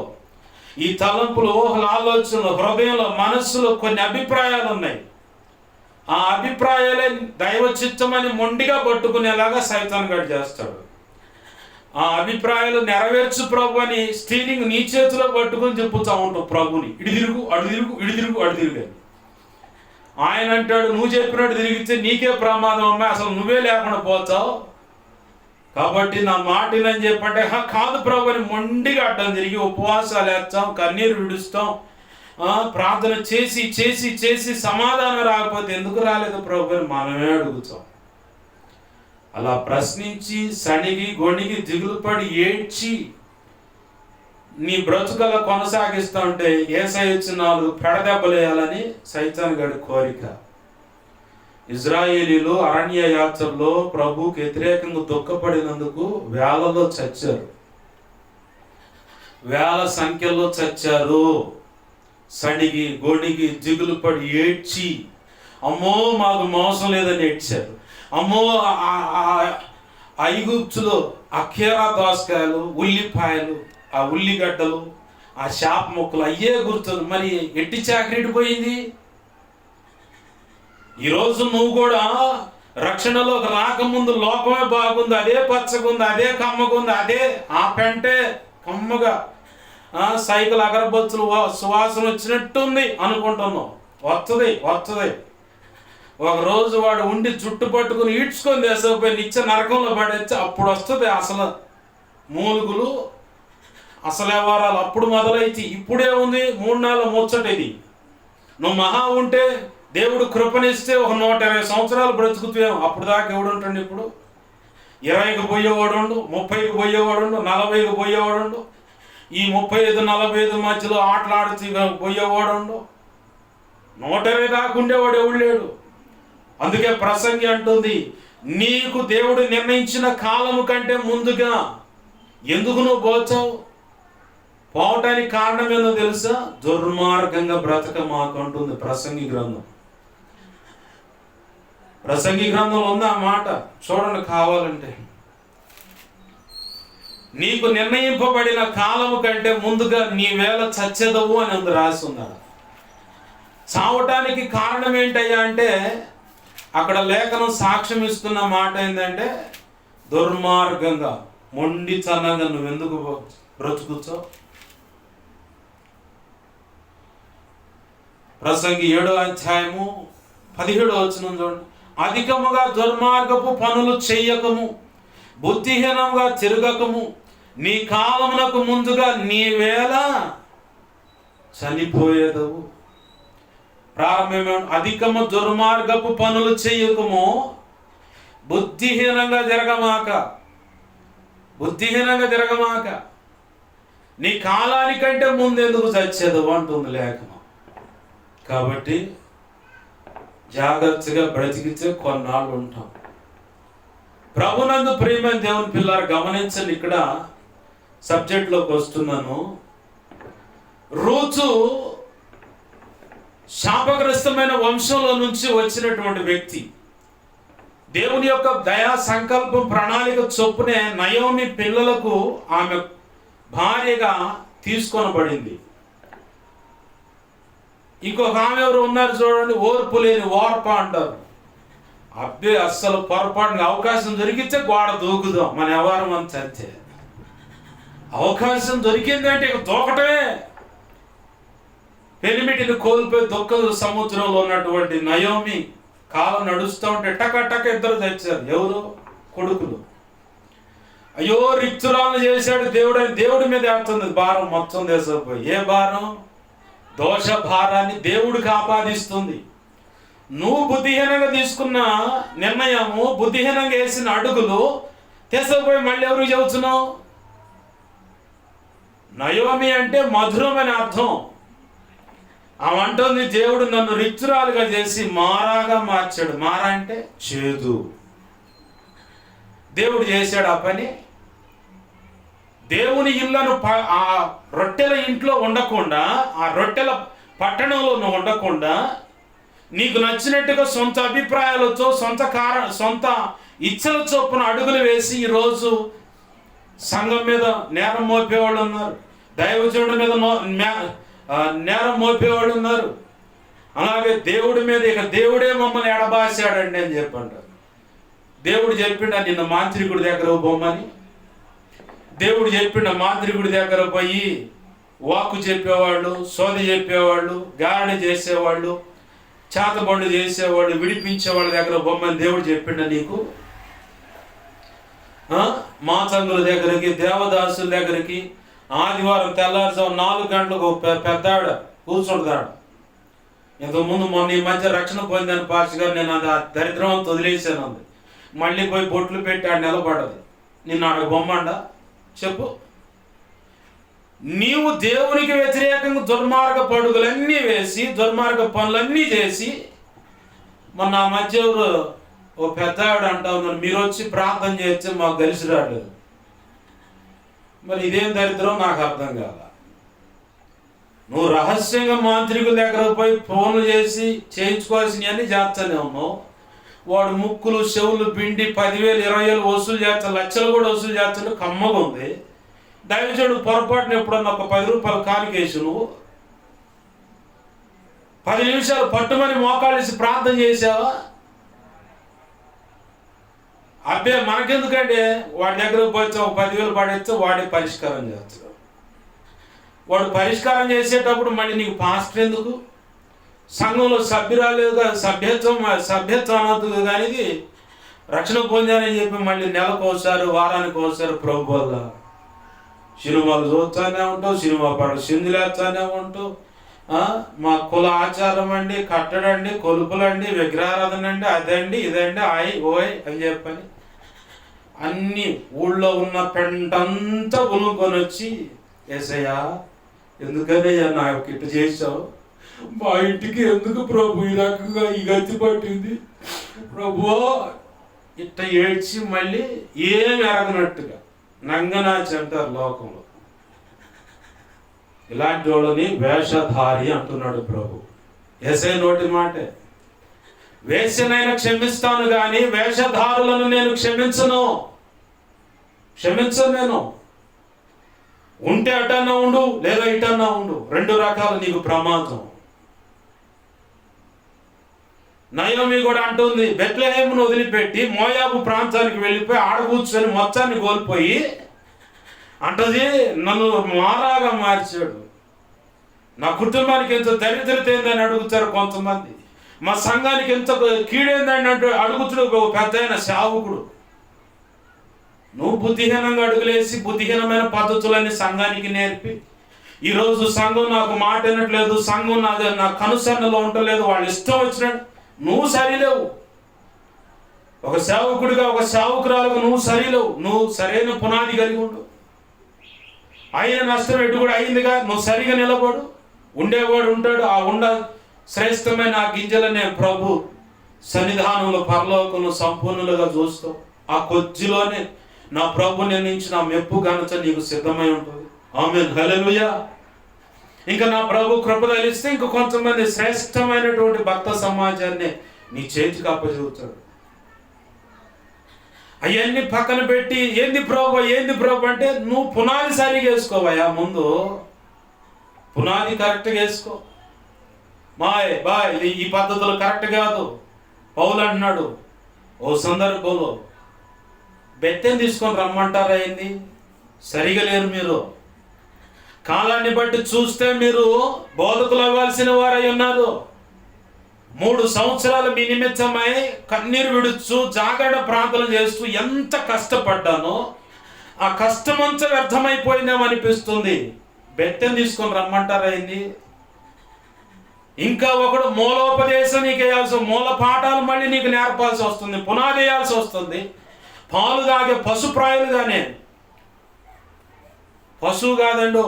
ఈ తలంపులు, ఊహలు, ఆలోచనలు, హృదయంలో, మనస్సులో కొన్ని అభిప్రాయాలు ఉన్నాయి. ఆ అభిప్రాయాలే దైవ చిత్తమని మొండిగా పట్టుకునేలాగా సైతాన్ గాడు చేస్తాడు. ఆ అభిప్రాయాలు నెరవేర్చు ప్రభు అని స్టీరింగ్ నీ చేతిలో పట్టుకుని చెప్పుతూ ఉంటావు ప్రభుని, ఇటు తిరుగు అడు తిరుగు. ఆయన అంటాడు, నువ్వు చెప్పినట్టు తిరిగితే నీకే ప్రమాదం అమ్మా, అసలు నువ్వే లేకుండా పోతావు, కాబట్టి నా మాటినని చెప్పంటే కాదు ప్రభు అని మొండిగా అడ్డం తిరిగి ఉపవాసాలు వేస్తాం, కన్నీరు విడుస్తాం, ప్రార్థన చేసి సమాధానం రాకపోతే ఎందుకు రాలేదు ప్రభు అని మనమే అడుగుతాం. అలా ప్రశ్నించి సణిగి గొణిగి దిగులుపడి ఏడ్చి నీ బ్రతుకలా కొనసాగిస్తూ ఉంటే యేసయ్య వచ్చి 4 పెడదెబ్బలేయాలని సైతాన్ గడి కోరిక. ఇజ్రాయేలీలు అరణ్య యాత్రలో ప్రభువుకి వ్యతిరేకంగా దుఃఖపడినందుకు వేలలో చచ్చారు, వేల సంఖ్యలో చచ్చారు. సడిగి గొడిగి దిగులు పడి ఏడ్చి, అమ్మో మాకు మోసం లేదని ఏడ్చారు. అమ్మో ఐగుప్తులో ఆ కీరా దోసకాయలు, ఉల్లిపాయలు, ఆ ఉల్లిగడ్డలు, ఆ చేప ముక్కలు అయ్యే గుర్తుంది. మరి ఎట్టి చాకరీటి పోయింది. ఈరోజు నువ్వు కూడా రక్షణలోకి రాకముందు లోకమే బాగుంది, అదే పచ్చగుంది, అదే కమ్మగుంది, అదే ఆ పెంటే కమ్మగా సైకిల్ అగరబత్తులు సువాసన వచ్చినట్టుంది అనుకుంటున్నావు. వస్తుంది. ఒకరోజు వాడు ఉండి జుట్టు పట్టుకుని ఈడ్చుకొని దేశపోయి నిత్య నరకంలో పడేస్తే అప్పుడు వస్తుంది అసలు మూలుగులు, అసలు వ్యవహారాలు అప్పుడు మొదలైతే. ఇప్పుడే ఉంది 3 నెలల ముచ్చట ఇది. నువ్వు మహా ఉంటే దేవుడు కృపనిస్తే ఒక 120 సంవత్సరాలు బ్రతుకుతావు. అప్పుడు దాకా ఎవడు ఉంటాడు? ఇప్పుడు 20కి పోయేవాడు, 30కి పోయేవాడు, 40కి పోయేవాడు, ఈ 35-45 మధ్యలో ఆటలాడుతూ పోయేవాడు, 120 దాకా ఉండేవాడు ఎవడు లేడు. అందుకే ప్రసంగి అంటుంది, నీకు దేవుడు నిర్ణయించిన కాలము కంటే ముందుగా ఎందుకు నువ్వు పోతావు? పోవటానికి కారణం ఏందో తెలుసా? దుర్మార్గంగా బ్రతక మాకు అంటుంది ప్రసంగి గ్రంథం. ప్రసంగి గ్రంథంలో ఉంది ఆ మాట, చూడండి కావాలంటే. నీకు నిర్ణయింపబడిన కాలము కంటే ముందుగా నీ వేళ చచ్చెదవు అని అందు రాసి ఉన్నాడు. చావటానికి కారణం ఏంటయ్యా అంటే అక్కడ లేఖనం సాక్ష్యం ఇస్తున్న మాట ఏంటంటే దుర్మార్గంగా మొండితనంగా నువ్వెందుకు బ్రతుకుతావు? ప్రసంగి 7వ అధ్యాయము 17వ వచనం చూడండి. అధికముగా దుర్మార్గపు పనులు చెయ్యకము, బుద్ధిహీనంగా తిరగకము, నీ కాలమునకు ముందుగా నీ వేళ చనిపోయేదవు. ప్రారంభమే, అధికము దుర్మార్గపు పనులు చేయకము, బుద్ధిహీనంగా జరగమాక. బుద్ధిహీనంగా జరగమాక. నీ కాలానికంటే ముందెందుకు చచ్చేదు అంటుంది లేఖనం. కాబట్టి జాగ్రత్తగా బ్రతికితే కొన్నాళ్ళు ఉంటాం. ప్రభునందు ప్రియమైన దేవుని పిల్లలు గమనించండి, ఇక్కడ సబ్జెక్ట్లోకి వస్తున్నాను. రూతు శాపగ్రస్తమైన వంశంలో నుంచి వచ్చినటువంటి వ్యక్తి. దేవుని యొక్క దయా సంకల్పం ప్రణాళిక చొప్పునే నయోమి పిల్లలకు ఆమె భార్యగా తీసుకొనబడింది. ఇంకొక ఆమె ఎవరు ఉన్నారు చూడండి, ఓర్పు లేని ఓర్ప అంటారు. అబ్బే అస్సలు పొరపాటుగా అవకాశం దొరికితే గోడ దూకుదాం, మన ఎవరు మనం చచ్చే అవకాశం దొరికిందంటే ఇక దూకటమే. పెనిమిటిని కోల్పోయి దుఃఖ సముద్రంలో ఉన్నటువంటి నయోమి కాలం నడుస్తూ ఉంటే టక ఇద్దరు చచ్చారు. ఎవరు? కొడుకులు. అయ్యో రిక్తురాలను చేశాడు దేవుడు అని దేవుడి మీద వేస్తుంది భారం మొత్తం దేశపోయి. ఏ భారం? దోష భారాన్ని దేవుడికి ఆపాదిస్తుంది. నువ్వు బుద్ధిహీనంగా తీసుకున్న నిర్ణయము, బుద్ధిహీనంగా వేసిన అడుగులు తీసుకుపోయి మళ్ళీ ఎవరికి చెబుతున్నావు? నయోమి అంటే మధురం అని అర్థం. ఆమె అంటుంది దేవుడు నన్ను రిక్తురాలుగా చేసి మారాగా మార్చాడు. మారా అంటే చేదు. దేవుడు చేశాడు ఆ పని. దేవుని ఇళ్లను ఆ రొట్టెల ఇంట్లో ఉండకుండా, ఆ రొట్టెల పట్టణంలో నువ్వు ఉండకుండా, నీకు నచ్చినట్టుగా సొంత అభిప్రాయాలతో సొంత ఇచ్చల చొప్పున అడుగులు వేసి ఈరోజు సంఘం మీద నేరం మోపేవాళ్ళు ఉన్నారు, దైవజనుడి మీద నేరం మోపేవాళ్ళు ఉన్నారు. అలాగే దేవుడి మీద ఇక దేవుడే మమ్మల్ని ఎడబాసాడండి అని చెప్పంటారు. దేవుడు చెప్పిండ నిన్న మాంత్రికుడి దగ్గర బొమ్మని. దేవుడు చెప్పిండ మాంత్రికుడి దగ్గర పోయి వాక్కు చెప్పేవాళ్ళు, సోది చెప్పేవాళ్ళు, గారడి చేసేవాళ్ళు, చేతబండు చేసేవాళ్ళు, విడిపించేవాళ్ళ దగ్గర బొమ్మని దేవుడు చెప్పిండ నీకు? మాతంగుల దగ్గరికి, దేవదాసుల దగ్గరికి ఆదివారం తెల్లారుజాము 4 గంటలకు పెద్దావిడ కూర్చుంటాడు. ఇంతకుముందు మొన్న ఈ మధ్య రక్షణ పోయిందని పాస్ గారు, నేను అది దరిద్రం వదిలేసాను అంది. మళ్ళీ పోయి బొట్లు పెట్టి ఆడ నిలబడ్డది. నిన్ను ఆడ బొమ్మండ చెప్పు. నీవు దేవునికి వ్యతిరేకంగా దుర్మార్గ పడుగులన్నీ వేసి, దుర్మార్గ పనులన్నీ చేసి, మొన్న ఆ మధ్య ఎవరు ఓ పెద్ద ఆవిడ అంటా ఉన్నారు, మీరు వచ్చి ప్రార్థన చేస్తే మాకు కలిసి రాలేదు. మరి ఇదేం దరిద్రం నాకు అర్థం కాల. నువ్వు రహస్యంగా మాంత్రికుల దగ్గర పోయి ఫోన్లు చేసి చేయించుకోవాల్సినవన్నీ చేస్తానే ఉన్నావు. వాడు ముక్కులు చెవులు పిండి 10,000 20,000 వసూలు చేస్తాడు, లక్షలు కూడా వసూలు చేస్తాడు. కమ్మగా ఉంది. దైవజనుడు పొరపాటున ఎప్పుడన్నా ఒక 10 రూపాయలు కానికేసి నువ్వు 10 నిమిషాలు పట్టుమని మోకాళ్ళేసి ప్రార్థన చేసావా? అబ్బే మనకెందుకంటే వాడి దగ్గరకు పోతే ఒక 10,000 పడేస్తే వాడే పరిష్కారం చేస్తాడు. వాడు పరిష్కారం చేసేటప్పుడు మళ్ళీ నీకు పాస్టర్ ఎందుకు? సంఘంలో సభ్యురాలుగా సభ్యత్వం అనొద్దు, కానీ రక్షణ పొందానని చెప్పి మళ్ళీ నెలకోసారి వారానికి ఒకసారి ప్రభు వల్ల సినిమాలు చూస్తూనే ఉంటావు, సినిమా పాటలు సింధులేస్తూనే ఉంటావు. మా కుల ఆచారం అండి, కట్టడండి, కొలుపులండి, విగ్రహారాధన అండి, అదండి ఇదండి ఓయ్ అని చెప్పని అన్ని ఊళ్ళో ఉన్న పెంటంతా ఉనుకొని వచ్చి, యేసయ్యా ఎందుకనయ్యా నాకు ఇట్ట చేసావు, మా ఇంటికి ఎందుకు ప్రభు ఈ రకంగా ఈ గతి పట్టింది ప్రభు, ఇట్ట ఏడ్చి మళ్ళీ ఏం ఎరగనట్టుగా నంగనాచి అంటారు లోకంలో. ఇలాంటి వాళ్ళని వేషధారి అంటున్నాడు ప్రభు. యేసయ్య నోటి మాటే. వేశ్యనైనా క్షమిస్తాను కానీ వేషధారులను నేను క్షమించను. నేను ఉంటే అటన్నా ఉండు, లేదా ఇటన్నా ఉండు, 2 రకాలు నీకు ప్రమాదం. నయోమి కూడా అంటుంది, బెత్లెహేమును వదిలిపెట్టి మోయాబు ప్రాంతానికి వెళ్ళిపోయి ఆడ కూర్చొని మొత్తాన్ని కోల్పోయి అంటది, నన్ను మారాగా మార్చాడు. నా కుటుంబానికి ఎంత దరిద్రత ఏందని అడుగుతారు కొంతమంది. మా సంఘానికి ఎంత కీడేందని అడుగుతాడు ఒక పెద్ద అయిన సేవకుడు. నువ్వు బుద్ధిహీనంగా అడుగులేసి బుద్ధిహీనమైన పద్ధతులన్నీ సంఘానికి నేర్పి ఈరోజు సంఘం నాకు మాట వినట్లేదు, సంఘం నా కనుసన్నలో ఉండలేదు, వాళ్ళు ఇష్టం వచ్చినట్టు. నువ్వు సరిలేవు. ఒక సేవకుడిగా, ఒక సేవకురాలుగా నువ్వు సరిలేవు. నువ్వు సరైన పునాది కలిగి ఉండు. అయిన నష్టం ఎటు కూడా అయిందిగా, నువ్వు సరిగా నిలబడు. ఉండేవాడు ఉంటాడు. ఆ శ్రేష్టమైన ఆ గింజలనే ప్రభు సన్నిధానంలో పరలోకంలో సంపూర్ణులుగా చూస్తూ ఆ కొద్దిలోనే నా ప్రభు నిర్ణయించిన మెప్పు ఘనత నీకు సిద్ధమై ఉంటుంది. ఆమేన్, హల్లెలూయా. ఇంకా నా ప్రభు కృప తలిస్తే ఇంక కొంతమంది శ్రేష్టమైనటువంటి భక్త సమాజాన్ని నీ చేతికి అప్పచెబుతాడు. అవన్నీ పక్కన పెట్టి ఏంది ప్రభు అంటే నువ్వు పునాది సరిగా వేసుకోవయ్యా. ముందు పునాది కరెక్ట్గా వేసుకో. ఈ పద్ధతులు కరెక్ట్ కాదు. పౌలు అంటున్నాడు ఓ సందర్భంలో, బెత్తెం తీసుకొని రమ్మంటారా ఏంది? సరిగా లేరు మీరు. కాలాన్ని బట్టి చూస్తే మీరు బోధకులు అవ్వాల్సిన వారై ఉన్నారు. 3 సంవత్సరాలు మీ నిమిత్తమై కన్నీరు విడుచు జాగరణ ప్రార్థన చేస్తూ ఎంత కష్టపడ్డానో ఆ కష్టమంతా వ్యర్థమైపోయిందేమనిపిస్తుంది. బెత్తెం తీసుకొని రమ్మంటారా ఏంది? ఇంకా ఒకడు మూలోపదేశం నీకు వేయాల్సి, మూల పాఠాలు మళ్ళీ నీకు నేర్పాల్సి వస్తుంది, పునాది వేయాల్సి వస్తుంది. పాలు తాగే పశుప్రాయులుగానే, పశువు కాదండు,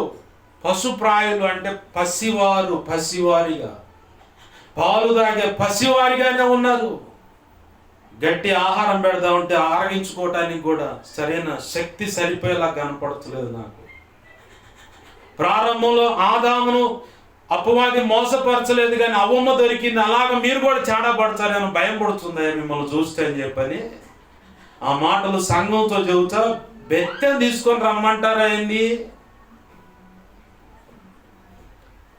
పశుప్రాయులు అంటే పసివారిగా, పాలు తాగే పసివారిగానే ఉన్నారు. గట్టి ఆహారం పెడదామంటే ఆరగించుకోవటానికి కూడా సరైన శక్తి సరిపోయేలా కనపడతలేదు నాకు. ప్రారంభంలో ఆదామును అపవాది మోసపరచలేదు, కానీ అవ్వమ్మ దొరికింది. అలాగ మీరు కూడా చాడా పడతారేమో, భయం పడుతుందా మిమ్మల్ని చూస్తే అని చెప్పని ఆ మాటలు సంఘంతో చెబుతా బెత్తెం తీసుకొని రమ్మంటారా ఏంది?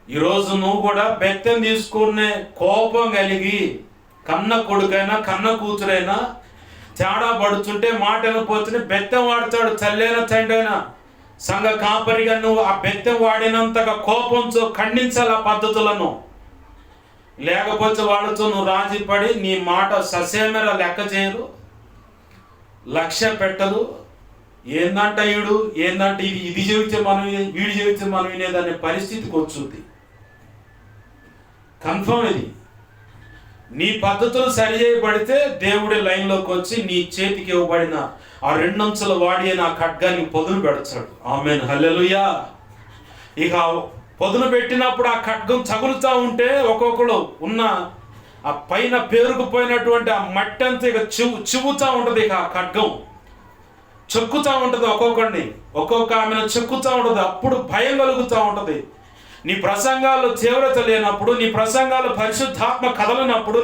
ఈరోజు నువ్వు కూడా బెత్తెం తీసుకునే కోపం కలిగి కన్న కొడుకైనా కన్న కూతురైనా చాడా పడుతుంటే మాట వినపోతుంటే బెత్తెం వాడతాడు. చల్లైన తండ్రైనా సంఘ కాపరిగా నువ్వు ఆ బెత్తెం వాడినంతగా కోపంతో ఖండించాలి ఆ పద్ధతులను. లేకపోతే వాళ్ళతో నువ్వు రాజీ పడి నీ మాట ససేమెర లెక్క చేయరు, లక్ష్య పెట్టదు. ఏందంట ఏందంటే ఇది చెబితే మనం, వీడి చెబితే మనం వినేదనే పరిస్థితికి వచ్చుద్ది. కన్ఫర్మ్ ఇది. నీ పద్ధతులు సరి చేయబడితే దేవుడి లైన్లోకి వచ్చి నీ చేతికి ఇవ్వబడిన ఆ 2 అంచుల వాడి నా ఖడ్గాన్ని పొదును పెడతాడు. ఆమేన్, హల్లెలూయా. ఇక పొదును పెట్టినప్పుడు ఆ ఖడ్గం చగులుతూ ఉంటే ఒక్కొక్కడు ఉన్న ఆ పైన పేరుకుపోయినటువంటి ఆ మట్టి అంతా ఇక చివుతూ ఉంటుంది. ఇక ఆ ఖడ్గం చెక్కుతూ ఉంటుంది, ఒక్కొక్క ఆమెను చెక్కుతూ ఉంటుంది. అప్పుడు భయం కలుగుతూ ఉంటుంది. నీ ప్రసంగాల్లో తీవ్రత లేనప్పుడు, నీ ప్రసంగాల్లో పరిశుద్ధాత్మ కదలనప్పుడు,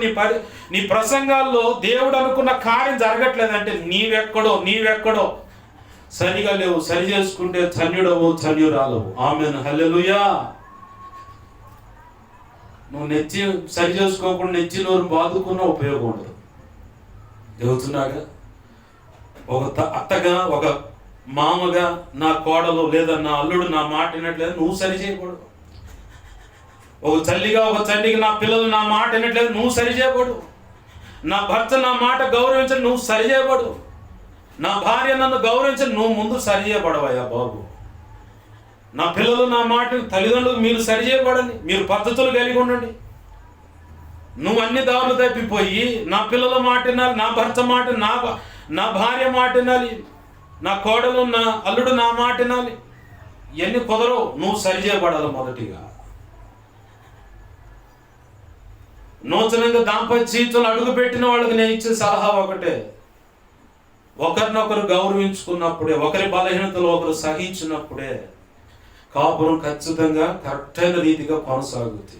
నీ ప్రసంగాల్లో దేవుడు అనుకున్న కార్యం జరగట్లేదంటే నీవెక్కడో సరిగా లేవు. సరి చేసుకుంటే ధన్యుడవు, ధన్యురాలవు. ఆమేన్, హల్లెలూయా. నువ్వు నెచ్చి సరి చేసుకోకుండా నెచ్చి నోరు బాదుకున్న ఉపయోగం ఉండదు. చెబుతున్నాగా, ఒక అత్తగా, ఒక మామగా నా కోడలు లేదా నా అల్లుడు నా మాట వినట్లేదు, నువ్వు సరి చేయకూడదు. ఒక తల్లిగా, ఒక తండ్రికి నా పిల్లలు నా మాట వినట్లేదు, నువ్వు సరి చేయబడు. నా భర్త నా మాట గౌరవించడు, నువ్వు సరి చేయబడు. నా భార్య నన్ను గౌరవించడు, నువ్వు ముందు సరి చేయబడవయ్యా బాబు. నా పిల్లలు నా మాట, తల్లిదండ్రులు మీరు సరి చేయబడండి, మీరు పద్ధతులు కలిగి ఉండండి. నువ్వు అన్ని దారులు తప్పిపోయి నా పిల్లల మాట వినాలి, నా భర్త మాట, నా భార్య మాట వినాలి, నా కోడలు నా అల్లుడు నా మాట వినాలి. ఇవన్నీ కుదరవు. నువ్వు సరి చేయబడాలి మొదటిగా. నూతనంగా దాంపత్య జీవితంలో అడుగుపెట్టిన వాళ్ళకి నేను ఇచ్చే సలహా ఒకటే, ఒకరినొకరు గౌరవించుకున్నప్పుడే, ఒకరి బలహీనతలు ఒకరు సహించినప్పుడే కాపురం ఖచ్చితంగా కరెక్ట్ అయిన రీతిగా కొనసాగుతుంది.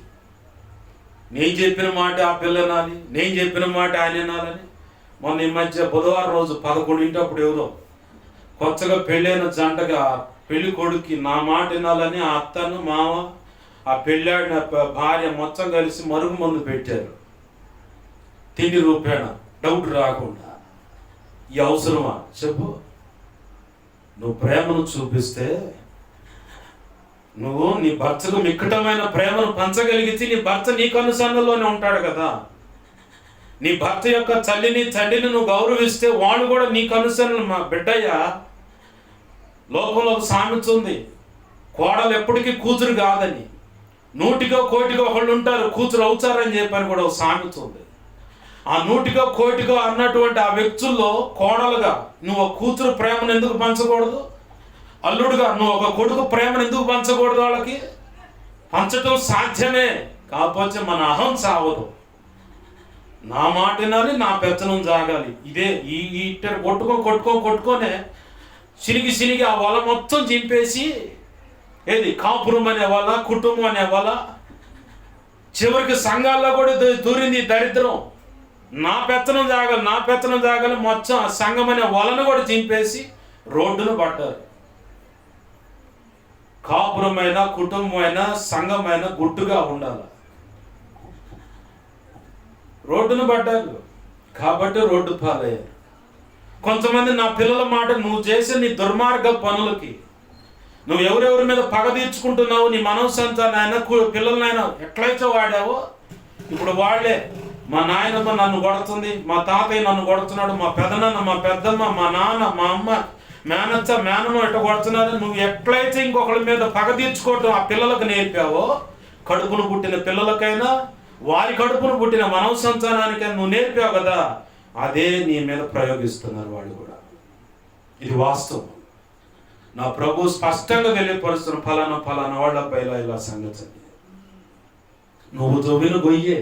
నేను చెప్పిన మాట ఆ పిల్ల వినాలి, నేను చెప్పిన మాట ఆయన వినాలని. మొన్న ఈ మధ్య బుధవారం రోజు 11 ఎవరో కొత్తగా పెళ్ళైన జంటగా పెళ్లి కొడుక్కి నా మాట వినాలని ఆ అత్తను, మామ, ఆ పెళ్ళాడిన భార్య మొత్తం కలిసి మరుగు మందు పెట్టారు. తిండి రూపేణ, డౌట్ రాకుండా. ఈ అవసరమా చెప్పు? నువ్వు ప్రేమను చూపిస్తే, నువ్వు నీ భర్తకు మిక్కటమైన ప్రేమను పంచగలిగితే నీ భర్త నీకు అనుసంధానంలోనే ఉంటాడు కదా. నీ భర్త యొక్క తల్లిని తండ్రిని నువ్వు గౌరవిస్తే వాడు కూడా నీకు అనుసరణ. మా బిడ్డయ్య, లోకంలో ఒక సామెత ఉంది, కోడలు ఎప్పటికీ కూతురు కాదని, నూటికో కోటికో ఒకళ్ళు ఉంటారు కూతురు అవుతారని చెప్పని కూడా ఒక సామెత ఉంది. ఆ నూటికో కోటికో అన్నటువంటి ఆ వ్యక్తుల్లో కోడలుగా నువ్వు ఒక కూతురు ప్రేమను ఎందుకు పంచకూడదు? అల్లుడుగా నువ్వు ఒక కొడుకు ప్రేమను ఎందుకు పంచకూడదు? వాళ్ళకి పంచటం సాధ్యమే, కాకపోతే మన అహం సావదు. నా మాట వినాలి, నా పెత్తనం జాగాలి. ఇదే ఈ ఇట్ట కొట్టుకోనే సినిగి ఆ వల మొత్తం చింపేసి ఏది కాపురం అనే వాళ్ళ, కుటుంబం అనే వాళ్ళ, చివరికి సంఘాల్లో కూడా దూరింది దరిద్రం. నా పెత్తనం జాగాలి మొత్తం ఆ సంఘం అనే వలను కూడా చింపేసి రోడ్డును పడ్డారు. కాపురమైన, కుటుంబమైన, సంఘమైన గుట్టుగా ఉండాలి. రోడ్డును పడ్డారు కాబట్టి రోడ్డు పాలయ్యారు. కొంతమంది నా పిల్లల మాట, నువ్వు చేసే నీ దుర్మార్గ పనులకి, నువ్వు ఎవరెవరి మీద పగ తీర్చుకుంటున్నావు, నీ మనోసంతానైనా పిల్లలనైనా ఎట్లయితే వాడావో ఇప్పుడు వాళ్ళే. మా నాయనమ్మ నన్ను కొడుతుంది, మా తాతయ్య నన్ను కొడుతున్నాడు, మా పెదనాన్న, మా పెద్దమ్మ, మా నాన్న, మా అమ్మ, మేనత్త, మేనమ్మ ఎట్ట కొడుతున్నారు. నువ్వు ఎట్లయితే ఇంకొకరి మీద పగ తీర్చుకోవటం ఆ పిల్లలకు నేర్పావో, కడుపును పుట్టిన పిల్లలకైనా వారి కడుపును పుట్టిన మనవ సంతానానికైనా నువ్వు నేర్పావు కదా, అదే నీ మీద ప్రయోగిస్తున్నారు వాళ్ళు కూడా. ఇది వాస్తవం. నా ప్రభు స్పష్టంగా తెలియపరుస్తున్న ఫలానా వాళ్ళపై ఇలా సంగతి. నువ్వు తవ్విన గొయ్యే,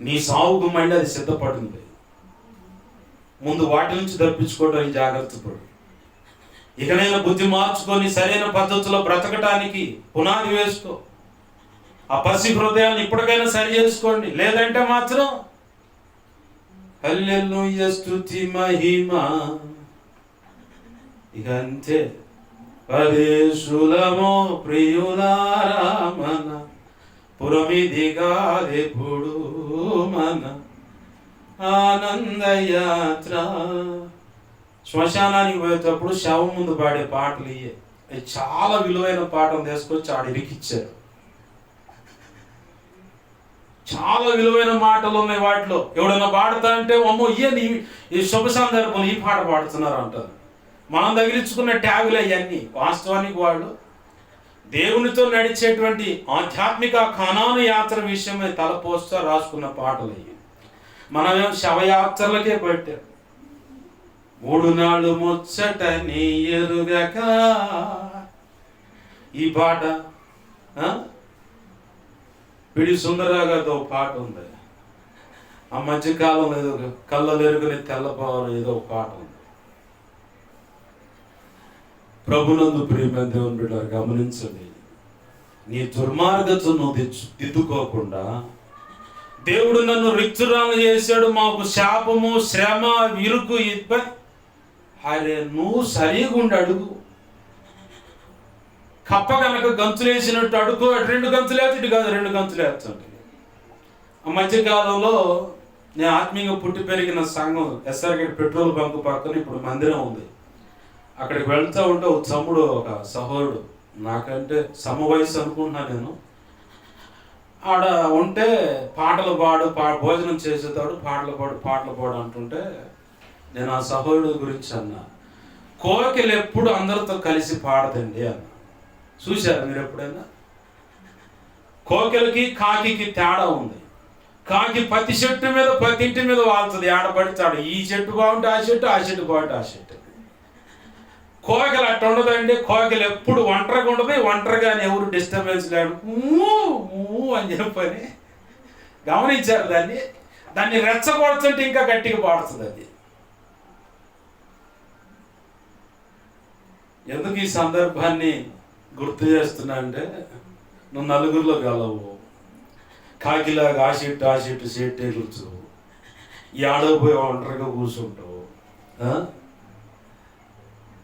నీ సావుకు మైండ్ అది సిద్ధపడింది. ముందు వాటి నుంచి తప్పించుకోవడానికి జాగ్రత్త పడు. ఇకనైనా బుద్ధి మార్చుకొని సరైన పద్ధతిలో బ్రతకటానికి పునాది వేసుకో. ఆ పసి హృదయాన్ని ఇప్పటికైనా సరి చేసుకోండి. లేదంటే మాత్రం హల్లెలూయా స్తుతి మహిమ ఇక అంతే. పరేశులమో ప్రియులారా మన పురమిదిగాదెప్పుడు మన ఆనందయాత్ర. శ్మశానానికి పోయేటప్పుడు శవం ముందు పాడే పాటలు ఇయ్యే. చాలా విలువైన పాటలు తీసుకొచ్చి ఆడ ఇరికిచ్చారు. చాలా విలువైన మాటలు ఉన్నాయి వాటిలో. ఎవడన్నా పాడుతా అంటే అమ్మో ఇయ్యని ఈ శుభ సందర్భంలో ఈ పాట పాడుతున్నారు అంటారు. మనం తగిలించుకున్న ట్యాగులు అవన్నీ. వాస్తవానికి వాళ్ళు దేవునితో నడిచేటువంటి ఆధ్యాత్మిక ఖనాను యాత్ర విషయమై తలపోస్తా రాసుకున్న పాటలు అయ్యి. మనమేం శవయాత్రలకే పెట్టాం. 3 నాళ్ళు ముచ్చట నీ ఎరుగక ఈ పాట. పిడి సుందరరావు గారితో పాట ఉంది. ఆ మధ్యకాలంలో ఏదో కళ్ళెరుగుని తెల్లపోవడం ఏదో ఒక పాట ఉంది. ప్రభునందు ప్రియమైన దేవుని బిడ్డలారా గమనించండి. నీ దుర్మార్గత నువ్వు దిద్దుకోకుండా దేవుడు నన్ను రిక్తురాలు చేశాడు, మాకు శాపము, శ్రమ, ఇరుకు, ఇబ్బంది. అరే నువ్వు సరిగుండి అడుగు. కప్ప కనుక గంతులేసినట్టు అడుగు. 2 గంతులు వేస్తే ఇటు కాదు 2 గంతులు వేస్తుంటే. ఆ మధ్యకాలంలో నేను ఆత్మీయంగా పుట్టి పెరిగిన సంఘం ఎస్ఆర్గేట్ పెట్రోల్ బంక్ పక్కన ఇప్పుడు మందిరం ఉంది. అక్కడికి వెళ్తూ ఉంటే ఒక తమ్ముడు, ఒక సహోదరుడు, నాకంటే సమవయసు అనుకుంటున్నాను నేను, ఆడ ఉంటే పాటలు పాడు భోజనం చేసేతాడు, పాటలు పాడు అంటుంటే నేను ఆ సహోదరుడు గురించి అన్నా. కోకిల ఎప్పుడు అందరితో కలిసి పాడదండి అన్న. చూశారు మీరు ఎప్పుడైనా? కోకిలకి కాకి తేడా ఉంది. కాకి ప్రతి చెట్టు మీద ప్రతి ఇంటి మీద వాళ్తుంది, ఆడపడితాడు. ఈ చెట్టు బాగుంటే ఆ చెట్టు, ఆ చెట్టు బాగుంటే ఆ చెట్టు. కోకిల అట్ట ఉండదండి. కోకిల ఎప్పుడు ఒంటరిగా ఉండదు. ఒంటరిగానే ఎవరు డిస్టర్బెన్స్ లేడు అని చెప్పని గమనించారు. దాన్ని రెచ్చగొడుతుంటే ఇంకా గట్టిగా పాడుతుంది అది. ఎందుకు ఈ సందర్భాన్ని గుర్తు చేస్తున్నా అంటే, నువ్వు నలుగురిలో గలవు, కాకిలాగా ఆ చెట్టు చెట్టే కూర్చో, ఈ ఆడపోయి ఒంటరిగా కూర్చుంటావు.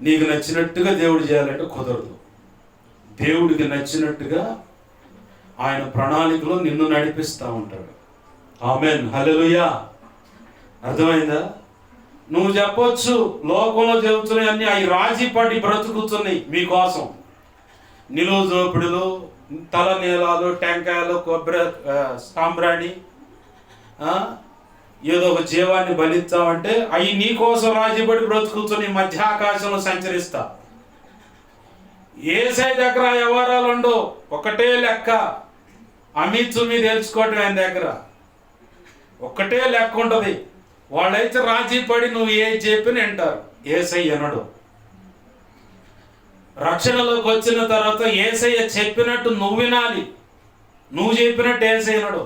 నీకు నచ్చినట్టుగా దేవుడు చేయాలంటే కుదరదు. దేవుడికి నచ్చినట్టుగా ఆయన ప్రణాళికలో నిన్ను నడిపిస్తూ ఉంటాడు. ఆమేన్, హల్లెలూయా. అర్థమైందా? నువ్వు చెప్పొచ్చు లోకంలో చెబుతున్నాయి అన్ని అవి రాజీ పడి బ్రతుకుతున్నాయి మీకోసం. నిలువు దోపిడులు, తల నీలాలు, టెంకాయలు, కొబ్బరి సాంబ్రాణి, ఏదో ఒక జీవాన్ని బలిస్తావంటే అవి నీకోసం రాజీపడి బ్రతుకుతున్నాయి. మధ్య ఆకాశంలో సంచరిస్తా. యేసయ్య దగ్గర వ్యవహారాలు ఉండవు, ఒకటే లెక్క. అమిత్సుమి తెలుసుకోవటం ఆయన దగ్గర ఒక్కటే లెక్క ఉంటుంది. వాళ్ళైతే రాజీ పడి నువ్వు ఏ చెప్పిన వింటారు. యేసయ్య అనడు. రక్షణలోకి వచ్చిన తర్వాత యేసయ్య చెప్పినట్టు నువ్వు వినాలి, నువ్వు చెప్పినట్టు యేసయ్య అనడు.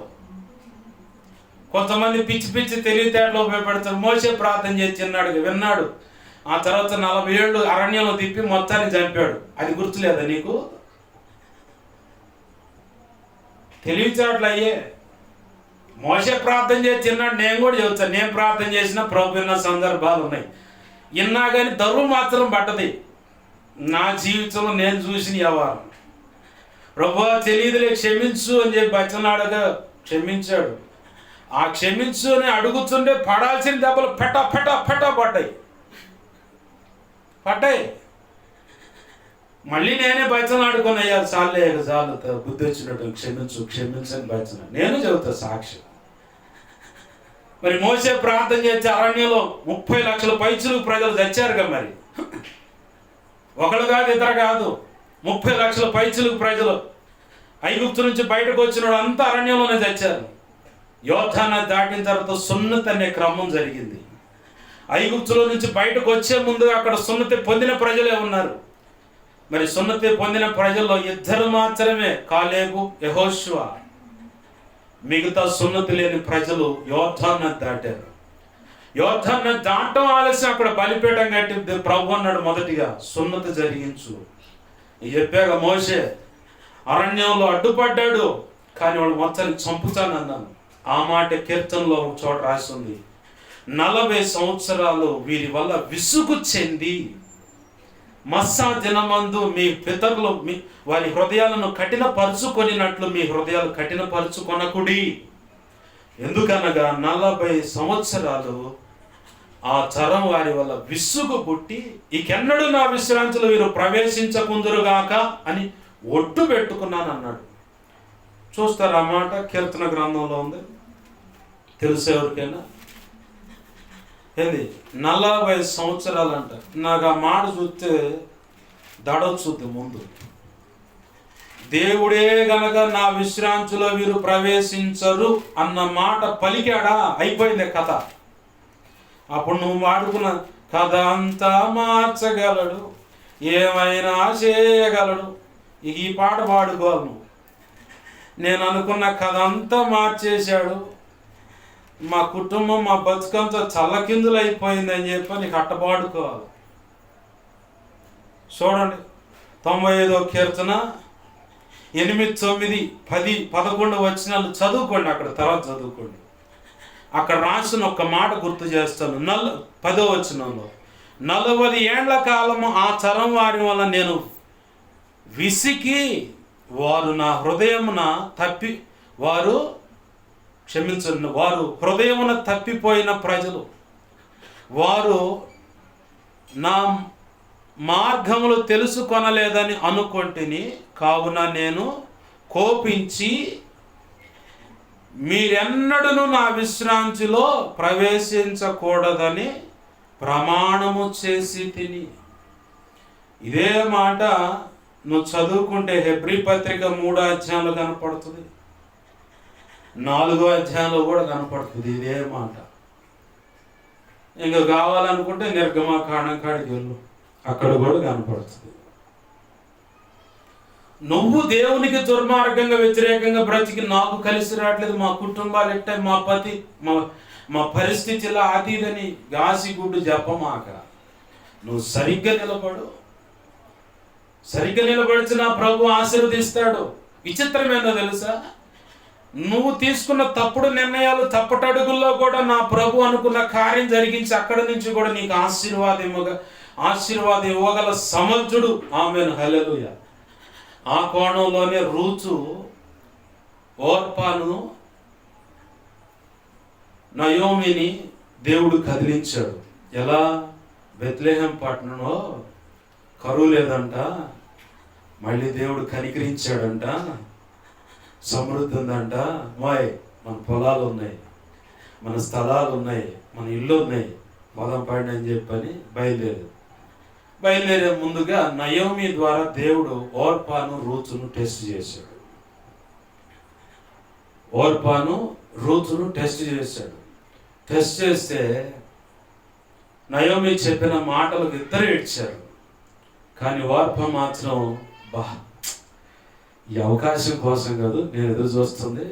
కొంతమంది పిచ్చి పిచ్చి తెలివితేటలో ఉపయోగపెడతారు. మోసే ప్రార్థన చేసి చిన్నాడు, విన్నాడు. ఆ తర్వాత 40 ఏళ్ళు అరణ్యంలో తిప్పి మొత్తాన్ని చంపాడు. అది గుర్తులేదా నీకు? తెలివితేటలు అయ్యే. మోసే ప్రార్థన చేసి చిన్నాడు. నేను కూడా చెబుతాను, నేను ప్రార్థన చేసిన ప్రభు విన్న సందర్భాలు ఉన్నాయి. విన్నా కానీ దరువు మాత్రం పట్టది. నా జీవితంలో నేను చూసిన వ్యవహారం. ప్రభు తెలియదులే క్షమించు అని చెప్పి బచ్చనాడగా క్షమించాడు. ఆ క్షమించు అని అడుగుతుంటే పడాల్సిన దెబ్బలు పెట పెట పెట పడ్డాయి. మళ్ళీ నేనే బచ్చన ఆడుకున్నాయ్యా, చాలే చాలు, బుద్ధి వచ్చినట్టు క్షమించు క్షమించని బచ్చన నేను చెబుతా సాక్షి. మరి మోసే ప్రార్థన చేసే అరణ్యంలో 30 లక్షల పైచులు ప్రజలు చచ్చారుగా. మరి ఒకళ్ళు కాదు, ఇద్దరు కాదు, 30 లక్షల పైచులకు ప్రజలు ఐగుప్తు నుంచి బయటకు వచ్చిన అంతా అరణ్యంలోనే చచ్చారు. యోర్దాను దాటిన తర్వాత సున్నతి అనే క్రమం జరిగింది. ఐగుప్తులో నుంచి బయటకు వచ్చే ముందు అక్కడ సున్నతి పొందిన ప్రజలే ఉన్నారు. మరి సున్నతి పొందిన ప్రజల్లో 2 మాత్రమే, కాలేబు, యెహోషువ. మిగతా సున్నతి లేని ప్రజలు యోర్దాను దాటారు. యోర్దాను దాటం ఆలస్యం. అక్కడ బలిపీఠం కట్టి ప్రభు అన్నాడు, మొదటిగా సున్నతి జరిగించు. చెప్పాక మోసే అరణ్యంలో అడ్డుపడ్డాడు, కానీ వాడు మొత్తాన్ని చంపుతానన్నాను. ఆ మాట కీర్తనలో ఒక చోట రాసింది, 40 సంవత్సరాలు వీరి వల్ల విసుగు చెంది మస్సా దినమందు మీ పితరులు వారి హృదయాలను కఠినపరుచుకొనినట్లు మీ హృదయాలు కఠినపరుచుకొనకుడి. ఎందుకనగా 40 సంవత్సరాలు ఆ తరం వారి వల్ల విసుగు పుట్టి ఇకెన్నడూ నా విశ్రాంతిలో వీరు ప్రవేశించకుందురుగాక అని ఒట్టు పెట్టుకున్నాను అన్నాడు. చూస్తారు ఆ మాట కీర్తన గ్రంథంలో ఉంది. తెలుసు ఎవరికైనా? ఏంది 40 సంవత్సరాలు అంట. నాకు ఆ మాట చూస్తే దడొచ్చుద్ది ముందు. దేవుడే గనక నా విశ్రాంతిలో వీరు ప్రవేశించరు అన్న మాట పలికాడా, అయిపోయింది కథ. అప్పుడు నువ్వు వాడుకున్న కథ అంతా మార్చగలడు, ఏమైనా చేయగలడు. ఈ పాట పాడుకోవాలి నువ్వు. నేను అనుకున్న కథ అంతా మార్చేశాడు, మా కుటుంబం మా బతుకంతా చల్లకిందులు అయిపోయిందని చెప్పి నీకు అట్టపాడుకోవాలి. చూడండి 95వ కీర్తన 8, 9, 10, 11 వచనాలు చదువుకోండి. అక్కడ తర్వాత చదువుకోండి. అక్కడ రాసిన ఒక్క మాట గుర్తు చేస్తాను. 10వ వచనంలో 40 ఏండ్ల కాలము ఆ తరం వారి వల్ల నేను విసికి వారు నా హృదయమున వారు హృదయమున తప్పిపోయిన ప్రజలు, వారు నా మార్గములు తెలుసుకొనలేదని అనుకొంటిని. కావున నేను కోపించి మీరెన్నడూ నా విశ్రాంతిలో ప్రవేశించకూడదని ప్రమాణము చేసి తిని. ఇదే మాట నువ్వు చదువుకుంటే హెబ్రీ పత్రిక 3వ అధ్యాయంలో కనపడుతుంది, 4వ అధ్యాయంలో కూడా కనపడుతుంది ఇదే మాట. ఇంకా కావాలనుకుంటే నిర్గమకాండం కాడికి వెళ్ళు, అక్కడ కూడా కనపడుతుంది. నువ్వు దేవునికి దుర్మార్గంగా వ్యతిరేకంగా బ్రతికి నాకు కలిసి రావట్లేదు, మా కుటుంబాలు ఎట్టాయి, మా పతి మా పరిస్థితిలా అతీదని గాసిగుడ్డు చెప్పమాక. నువ్వు సరిగ్గా నిలబడిచి నా ప్రభు ఆశీర్వదిస్తాడు. విచిత్రం ఏందో తెలుసా? నువ్వు తీసుకున్న తప్పుడు నిర్ణయాలు, తప్పటడుగుల్లో కూడా నా ప్రభు అనుకున్న కార్యం జరిగించి అక్కడి నుంచి కూడా నీకు ఆశీర్వాదం ఇవ్వగల సమర్థుడు. ఆమేన్, హల్లెలూయా. ఆ కోణంలోనే రూతు ఓర్పాను నయోమిని దేవుడు కదిలించాడు. ఎలా? బెత్లెహేం పట్టణంలో కరువు లేదంట, మళ్ళీ దేవుడు కనికరించాడంట, సమృద్ధి ఉందంట. మన పొలాలు ఉన్నాయి, మన స్థలాలు ఉన్నాయి, మన ఇల్లు ఉన్నాయి, పొలం పడిన అని చెప్పని బయలుదేరే ముందుగా నయోమి ద్వారా దేవుడు ఓర్పాను రూతును టెస్ట్ చేశాడు. ఓర్పాను రూతును టెస్ట్ చేశాడు. టెస్ట్ చేస్తే నయోమి చెప్పిన మాటలకు ఇద్దరు ఏడ్చారు. కానీ ఓర్ప మాత్రం ఈ అవకాశం కోసం కాదు నేను ఎదురు చూస్తుంది,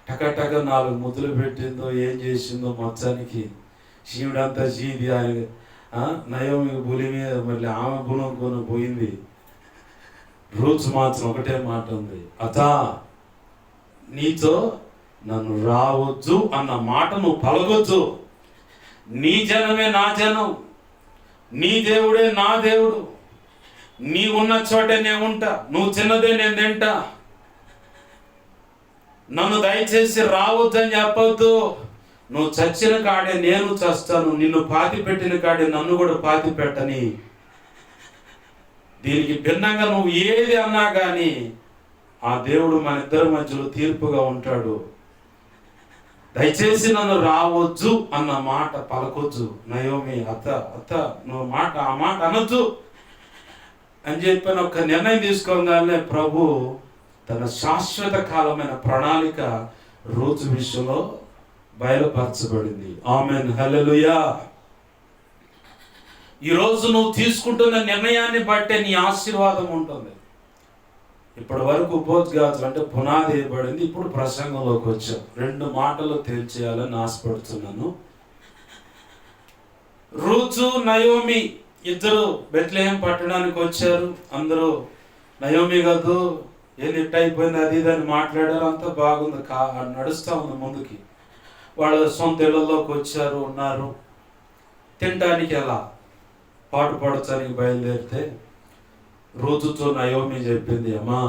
టకటక 4 ముద్దులు పెట్టిందో ఏం చేసిందో మొత్తానికి శివుడంతా చీది నయోమి బులి మీద మళ్ళీ ఆమె బులం కొని పోయింది. రూతు మాత్రం ఒకటే మాట ఉంది, అతా నీతో నన్ను రావద్దు అన్న మాట నువ్వు పలకొద్దు. నీ జనమే నా జనం, నీ దేవుడే నా దేవుడు, నీ ఉన్న చోటే నేను ఉంటా, నువ్వు తిన్నదే నేను తింటా, నన్ను దయచేసి రావద్దని చెప్పవద్దు. నువ్వు చచ్చిన కాడే నేను చస్తాను, నిన్ను పాతి పెట్టిన కాడే నన్ను కూడా పాతి పెట్టని. దీనికి భిన్నంగా నువ్వు ఏది అన్నా కానీ ఆ దేవుడు మన ఇద్దరి మధ్యలో తీర్పుగా ఉంటాడు. దయచేసి నన్ను రావద్దు అన్న మాట పలకొద్దు. నయోమి అత్త నువ్వు ఆ మాట అనొద్దు అని చెప్పిన ఒక నిర్ణయం తీసుకోగానే ప్రభు తన శాశ్వత కాలమైన ప్రణాళిక రూతు విషయంలో బయలుపరచబడింది. ఆమెన్, హల్లెలూయా. ఈరోజు నువ్వు తీసుకుంటున్న నిర్ణయాన్ని బట్టే నీ ఆశీర్వాదం ఉంటుంది. ఇప్పటి వరకు ఉపోద్ఘాతం అంటే పునాది వేయబడింది. ఇప్పుడు ప్రసంగంలోకి వచ్చాం. 2 మాటలు తేల్చేయాలని ఆశపడుతున్నాను. రూతు నయోమి ఇద్దరు బెత్లెహేం పట్టణానికి వచ్చారు. అందరూ నయోమి కాదు ఏది ఇట్ అయిపోయింది అది ఇదని మాట్లాడారు. అంతా బాగుంది, నడుస్తూ ఉంది ముందుకి. వాళ్ళ సొంత ఇళ్లలోకి వచ్చారు, ఉన్నారు. తినడానికి ఎలా పాటు పడటానికి బయలుదేరితే రూతుతో నయోమి చెప్పింది, అమ్మా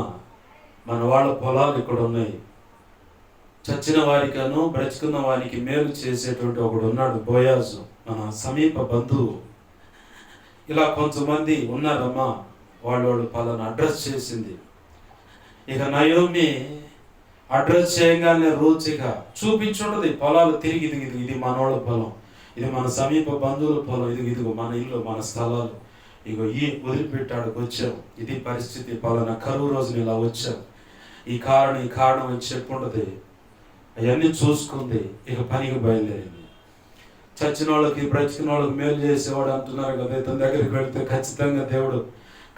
మన వాళ్ళ పొలాలు ఇక్కడ ఉన్నాయి, చచ్చిన వారికను బ్రతుకున్న వారికి మేలు చేసేటువంటి ఒకడు ఉన్నాడు, బోయాజు మన సమీప బంధువు, ఇలా కొంతమంది ఉన్నారమ్మా, వాళ్ళు పలానా అడ్రస్ చేసింది. ఇక నయోమి అడ్రస్ చేయగానే రూచిగా చూపించుండదు పొలాలు తిరిగి ఇది మనోళ్ళ పొలం, ఇది మన సమీప బంధువుల పొలం, ఇదిగో మన ఇల్లు మన స్థలాలు, ఇగో ఈ వదిలిపెట్టాడుకు వచ్చాం, ఇది పరిస్థితి, పలానా కరువు రోజున ఇలా వచ్చాం, ఈ కారణం అని చెప్పుండదు. అవన్నీ చూసుకుంది. ఇక పనికి బయలుదేరింది. చచ్చిన వాళ్ళకి బ్రతికిన వాళ్ళకి మేలు చేసేవాడు అంటున్నారు కదా, ఇతని దగ్గరికి వెళితే ఖచ్చితంగా దేవుడు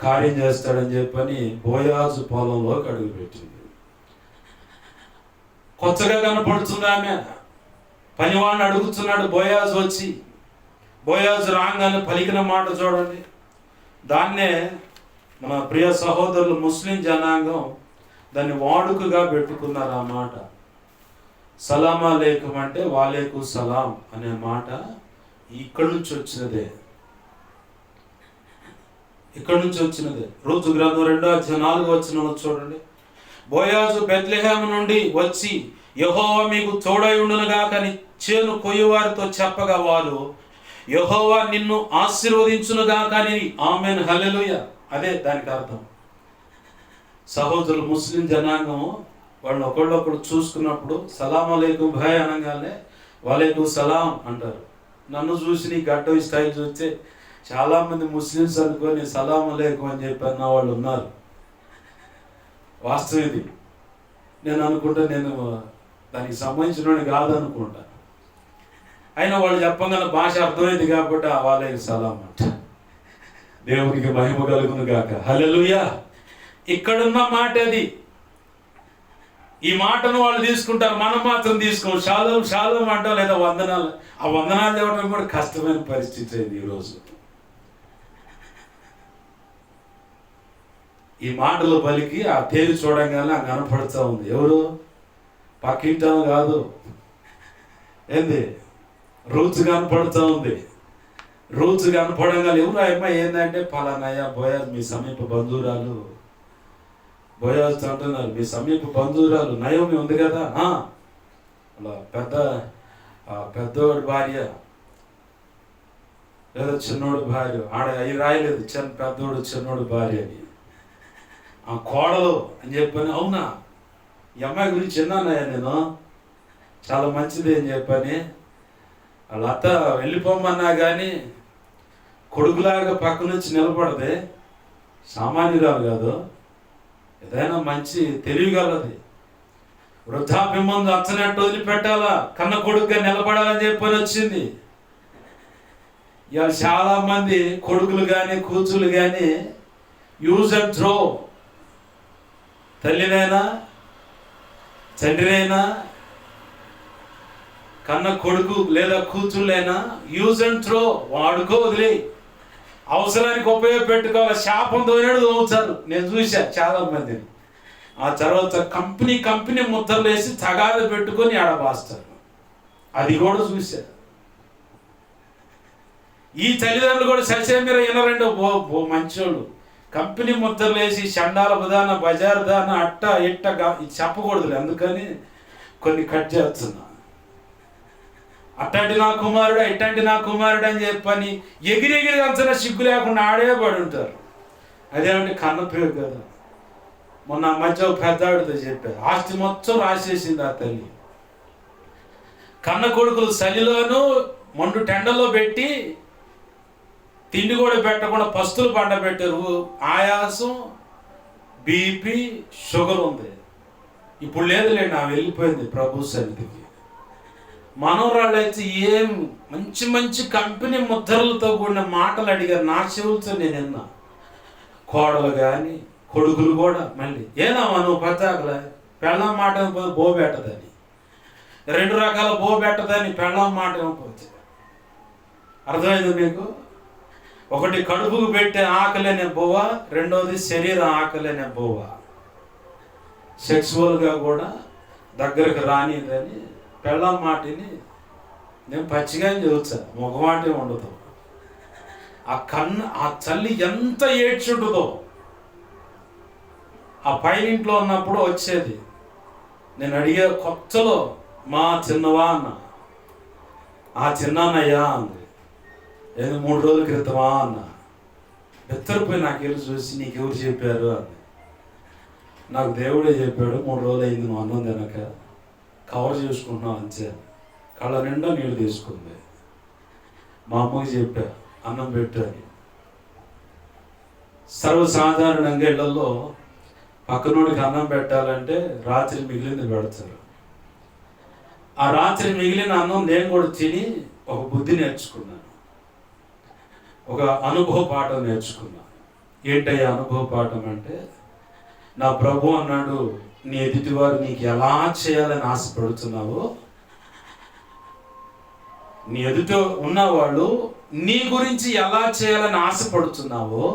కార్యం చేస్తాడని చెప్పని బోయాజు పొలంలోకి అడుగుపెట్టింది. కొత్తగా కనపడుతుంది ఆమె. పనివాడిని అడుగుతున్నాడు బోయాజు వచ్చి. బోయాజు రాగానే పలికిన మాట చూడండి. దాన్నే మన ప్రియ సహోదరులు ముస్లిం జనాంగం దాన్ని వాడుకగా పెట్టుకున్నారు. ఆ మాట సలాం అలైకుం అంటే వాలేకు సలాం అనే మాట ఇక్కడి నుంచి వచ్చినదే. రూతు గ్రంథం 2:4 చూడండి. బోయాజు బెత్లెహేము నుండి వచ్చి యెహోవా మీకు తోడై ఉండునుగాక అని చేను కొయ్యవారితో చెప్పగా వారు యెహోవా నిన్ను ఆశీర్వదించునుగాక అని ఆమెన్, హల్లెలూయా. అదే దానికి అర్థం. సహోదరులు ముస్లిం జనాంగం వాళ్ళు ఒకళ్ళొకళ్ళు చూసుకున్నప్పుడు సలాం అలైకుం భాయ్ అనగానే వాలేకుం సలాం అంటారు. నన్ను చూసి నీ గడ్డం స్టైల్ చూస్తే చాలామంది ముస్లిమ్స్ అనుకొని సలాం అలైకుం అని చెప్పి అన్న వాళ్ళు ఉన్నారు. వాస్తవం ఇది. నేను అనుకుంటా నేను దానికి సంబంధించిన కాదనుకుంటా. అయినా వాళ్ళు చెప్పగానే భాష అర్థమైంది కాబట్టి వాలేకుం సలాం అంట. దేవునికి మహిమ కలుగును గాక, హల్లెలూయా. ఇక్కడున్న మాట అది. ఈ మాటను వాళ్ళు తీసుకుంటారు, మనం మాత్రం తీసుకోం. శాలం అంటాం లేదా వందనాలు. ఆ వందనాలు ఇవ్వడం కూడా కష్టమైన పరిస్థితి అయింది ఈరోజు. ఈ మాటలు పలికి ఆ తేలి చూడంగానే ఆ కనపడుతూ ఉంది. ఎవరు? పక్కింటాం కాదు, ఏంది రూతు కనపడుతూ ఉంది. రూతు కనపడంగా ఎవరు అమ్మాయి ఏంటంటే పలానాయ బోయాజ్ మీ సమీప బంధువురాలు. బోయాజ్ అంటున్నారు మీ సమీప బంధువురాలు నయోమి ఉంది కదా, అలా పెద్దోడి భార్య లేదా చిన్నోడు భార్య, ఆడ అవి రాయలేదు పెద్దోడు చిన్నోడు భార్య అని. ఆ కోడలు అని చెప్పని. అవునా, ఈ అమ్మాయి గురించి విన్నానయ్యా నేను, చాలా మంచిది అని చెప్పని. వాళ్ళ అత్త వెళ్ళిపోమన్నా కానీ కొడుకులాగా పక్క నుంచి నిలబడదే సామాన్యురాలు కాదు, ఏదైనా మంచి తెలియగలది. వృద్ధాప్యం ముందు అచ్చనట్టు వదిలిపెట్టాలా, కన్న కొడుకుగా నిలబడాలని చెప్పని వచ్చింది. ఇవాళ చాలా మంది కొడుకులు కానీ కూతుళ్ళు కానీ యూజ్ అండ్ త్రో, తల్లినైనా తండ్రినైనా కన్న కొడుకు లేదా కూతుళ్ళైనా యూజ్ అండ్ త్రో, వాడుకో వదిలే, అవసరానికి ఉపయోగపెట్టుకోవాలి. శాపం తోనేడు తోముతారు, నేను చూసా చాలా మందిని. ఆ తర్వాత కంపెనీ ముద్రలు వేసి తగాద పెట్టుకొని ఆడబాస్తారు, అది కూడా చూసా. ఈ తల్లిదండ్రులు కూడా ససేమిర వినరండి, ఓ మంచోళ్ళు. కంపెనీ ముద్రలు వేసి చండాల బదాన బజార్ దాన అట్ట ఇట్ట చెప్పకూడదు, అందుకని కొన్ని కట్ చేస్తున్నా. అట్టంటి నా కుమారుడు ఇట్టంటి నా కుమారుడు అని చెప్పని ఎగిరెగిరి అంచనా సిగ్గు లేకుండా ఆడే పడి ఉంటారు. అదేమంటే కన్నపేరు కదా. మొన్న మధ్య పెద్దాడితో చెప్పారు, ఆస్తి మొత్తం రాసేసింది ఆ తల్లి. కన్న కొడుకులు చలిలోనూ మొండు టెండలో పెట్టి తిండి కూడా పెట్టకుండా పస్తులు పండబెట్టారు. ఆయాసం, బీపీ, షుగర్ ఉంది. ఇప్పుడు లేదులేండి, ఆమె వెళ్ళిపోయింది ప్రభు సన్నిధికి. మనవరాళ్ళు అయితే ఏం మంచి మంచి కంపెనీ ముద్రలతో కూడిన మాటలు అడిగారు, నా చెవులతో నేను విన్నా. కోడలు కానీ కొడుకులు కూడా మళ్ళీ ఏనామా నువ్వు పచ్చాకలే, పెళ్ళం మాట బోబెట్టదని, 2 రకాల బోబెట్టదని పెళ్ళం మాట ఇవ్వకపోతే. అర్థమైంది మీకు? ఒకటి కడుపుకు పెట్టే ఆకలేనే బోవ, రెండోది శరీర ఆకలేనే బోవ. సెక్సువల్గా కూడా దగ్గరకు రానిదని పెళ్ళం మాటిని నేను పచ్చిగా చదువుతా, మగమాటే ఉండదు. ఆ తల్లి ఎంత ఏడ్చుంటుందో. ఆ పైనింట్లో ఉన్నప్పుడు వచ్చేది, నేను అడిగే కొత్తలో మా చిన్నవా అన్న, ఆ చిన్నానయ్యా అంది. ఏదో 3 రోజుల క్రితమా అన్న. బెత్తరిపోయి నాకెళ్ళి చూసి నీకెవరు చెప్పారు అంది. నాకు దేవుడే చెప్పాడు, 3 రోజులు అయింది నువ్వు అన్నం తినక, కవర్ చేసుకుంటున్నావు అంతే. కళ్ళ నిండా నీళ్ళు తీసుకుంది. మా అమ్మకి చెప్పా అన్నం పెట్టాను. సర్వసాధారణంగా ఇళ్లలో పక్కనోడికి అన్నం పెట్టాలంటే రాత్రి మిగిలింది పెడతారు. ఆ రాత్రి మిగిలిన అన్నం నేను కూడా తిని ఒక బుద్ధి నేర్చుకున్నాను, ఒక అనుభవ పాఠం నేర్చుకున్నాను. ఏంటయ్యా అనుభవ పాఠం అంటే, నా ప్రభు అన్నాడు, నీ ఎదుటివారు నీకు ఎలా చేయాలని ఆశపడుతున్నావో, నీ ఎదుట ఉన్నవాళ్ళు నీ గురించి ఎలా చేయాలని ఆశపడుతున్నావో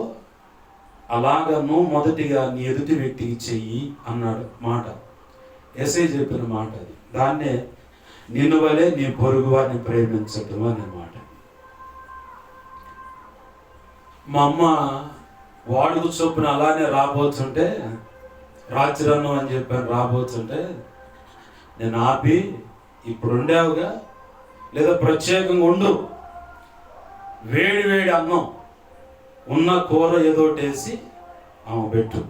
అలాగా నువ్వు మొదటిగా నీ ఎదుటి వ్యక్తికి చెయ్యి అన్నాడు మాట. యేసయ్య చెప్పిన మాట అది. దాన్నే నిన్ను వలె నీ పొరుగు వారిని ప్రేమించటం అనే మాట. మా అమ్మ వాడుకు చొప్పున అలానే రాబోతుంటే, రాత్రి అన్నం అని చెప్పాను రాబోతుంటే, నేను ఆపి, ఇప్పుడు ఉండేవుగా లేదా ప్రత్యేకంగా ఉండు, వేడి వేడి అన్నం ఉన్న కూర ఏదోటేసి ఆమె పెట్టు.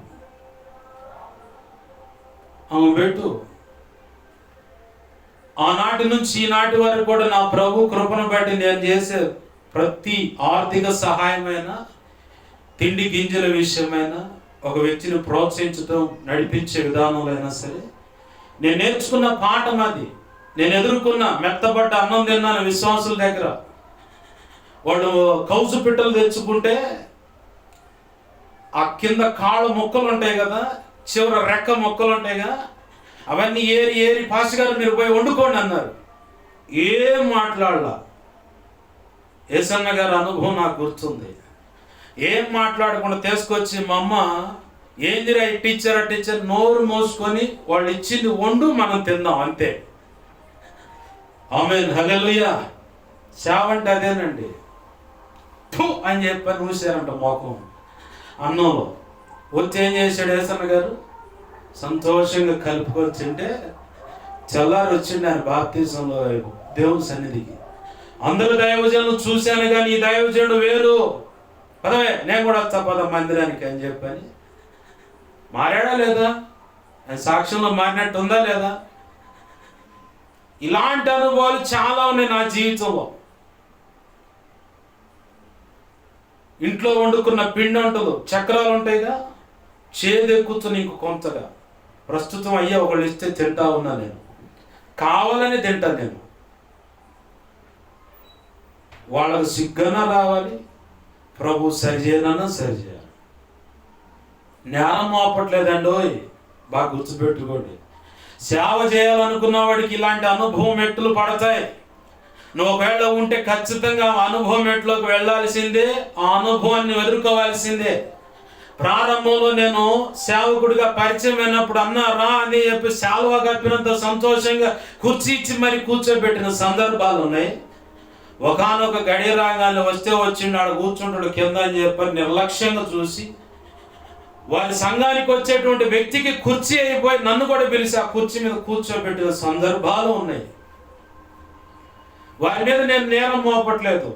ఆనాటి నుంచి ఈనాటి వరకు కూడా నా ప్రభు కృపను బట్టి నేను చేసే ప్రతి ఆర్థిక సహాయమైన, తిండి గింజల విషయమైన, ఒక వ్యక్తిని ప్రోత్సహించడం, నడిపించే విధానంలో అయినా సరే నేను నేర్చుకున్న పాఠం అది. నేను ఎదుర్కొన్న మెత్తబడ్డ అన్నం తిన్నాను విశ్వాసుల దగ్గర. వాళ్ళు కౌసు పిట్టలు తెచ్చుకుంటే ఆ కింద కాళ్ళ మొక్కలు ఉంటాయి కదా, చివర రెక్క మొక్కలు ఉంటాయి కదా, అవన్నీ ఏరి పాస్ గారు మీరు పోయి వండుకోండి అన్నారు. ఏం మాట్లాడలా. ఏసన్న గారి అనుభవం నాకు గుర్తుంది. ఏం మాట్లాడకుండా తీసుకొచ్చి మా అమ్మ ఏందిరా టీచర్ నోరు మోసుకొని వాళ్ళు ఇచ్చింది వండు, మనం తిందాం అంతే. ఆమేన్, హల్లెలూయా. సేవ అంటే అదేనండి. అని చెప్పని ఊసారంట మోకం అన్నంలో. వచ్చి ఏం చేశాడు ఏసన్న గారు, సంతోషంగా కలుపుకొని తింటే చల్లారి వచ్చిండి ఆయన బాప్తీసంలో దేవుని సన్నిధికి. అందరు దైవజనులు చూశాను కానీ ఈ దైవజనుడు వేరు, పదవే నేను కూడా వస్తా పద మందిరానికి అని చెప్పని. మారాడా లేదా? ఆయన సాక్ష్యంలో మారినట్టు ఉందా లేదా? ఇలాంటి అనుభవాలు చాలా ఉన్నాయి నా జీవితంలో. ఇంట్లో వండుకున్న పిండి వంటలు చక్రాలు ఉంటాయిగా, చేదెక్కుతుంది ఇంక కొంతగా. ప్రస్తుతం అయ్యా ఒకళ్ళు ఇస్తే తింటా ఉన్నా, నేను కావాలని తింటా. నేను వాళ్ళకు సిగ్గన రావాలి, ప్రభు సరిచేయనన్నా సరిచేయాలి. నేరం మోపట్లేదండోయ్, బాగా గుర్తుపెట్టుకోండి. సేవ చేయాలనుకున్న వాడికి ఇలాంటి అనుభవం మెట్టులు పడతాయి. నువ్వు ఒకవేళ ఉంటే ఖచ్చితంగా అనుభవం మెట్లోకి వెళ్ళాల్సిందే, ఆ అనుభవాన్ని ఎదుర్కోవాల్సిందే. ప్రారంభంలో నేను సేవకుడిగా పరిచయం అయినప్పుడు అన్నారా అని చెప్పి శాలువా కప్పినంత సంతోషంగా కుర్చీ ఇచ్చి మరి కూర్చోబెట్టిన సందర్భాలు ఉన్నాయి. ఒకనొక గడియ రాగానే వస్తే వచ్చిండు, కూర్చుంటాడు కింద అని చెప్పి నిర్లక్ష్యంగా చూసి వారి సంఘానికి వచ్చేటువంటి వ్యక్తికి కుర్చీ అయిపోయి నన్ను కూడా పిలిచి ఆ కుర్చీ మీద కూర్చోబెట్టిన సందర్భాలు ఉన్నాయి. వారి మీద నేను నేరం మోపట్లేదు.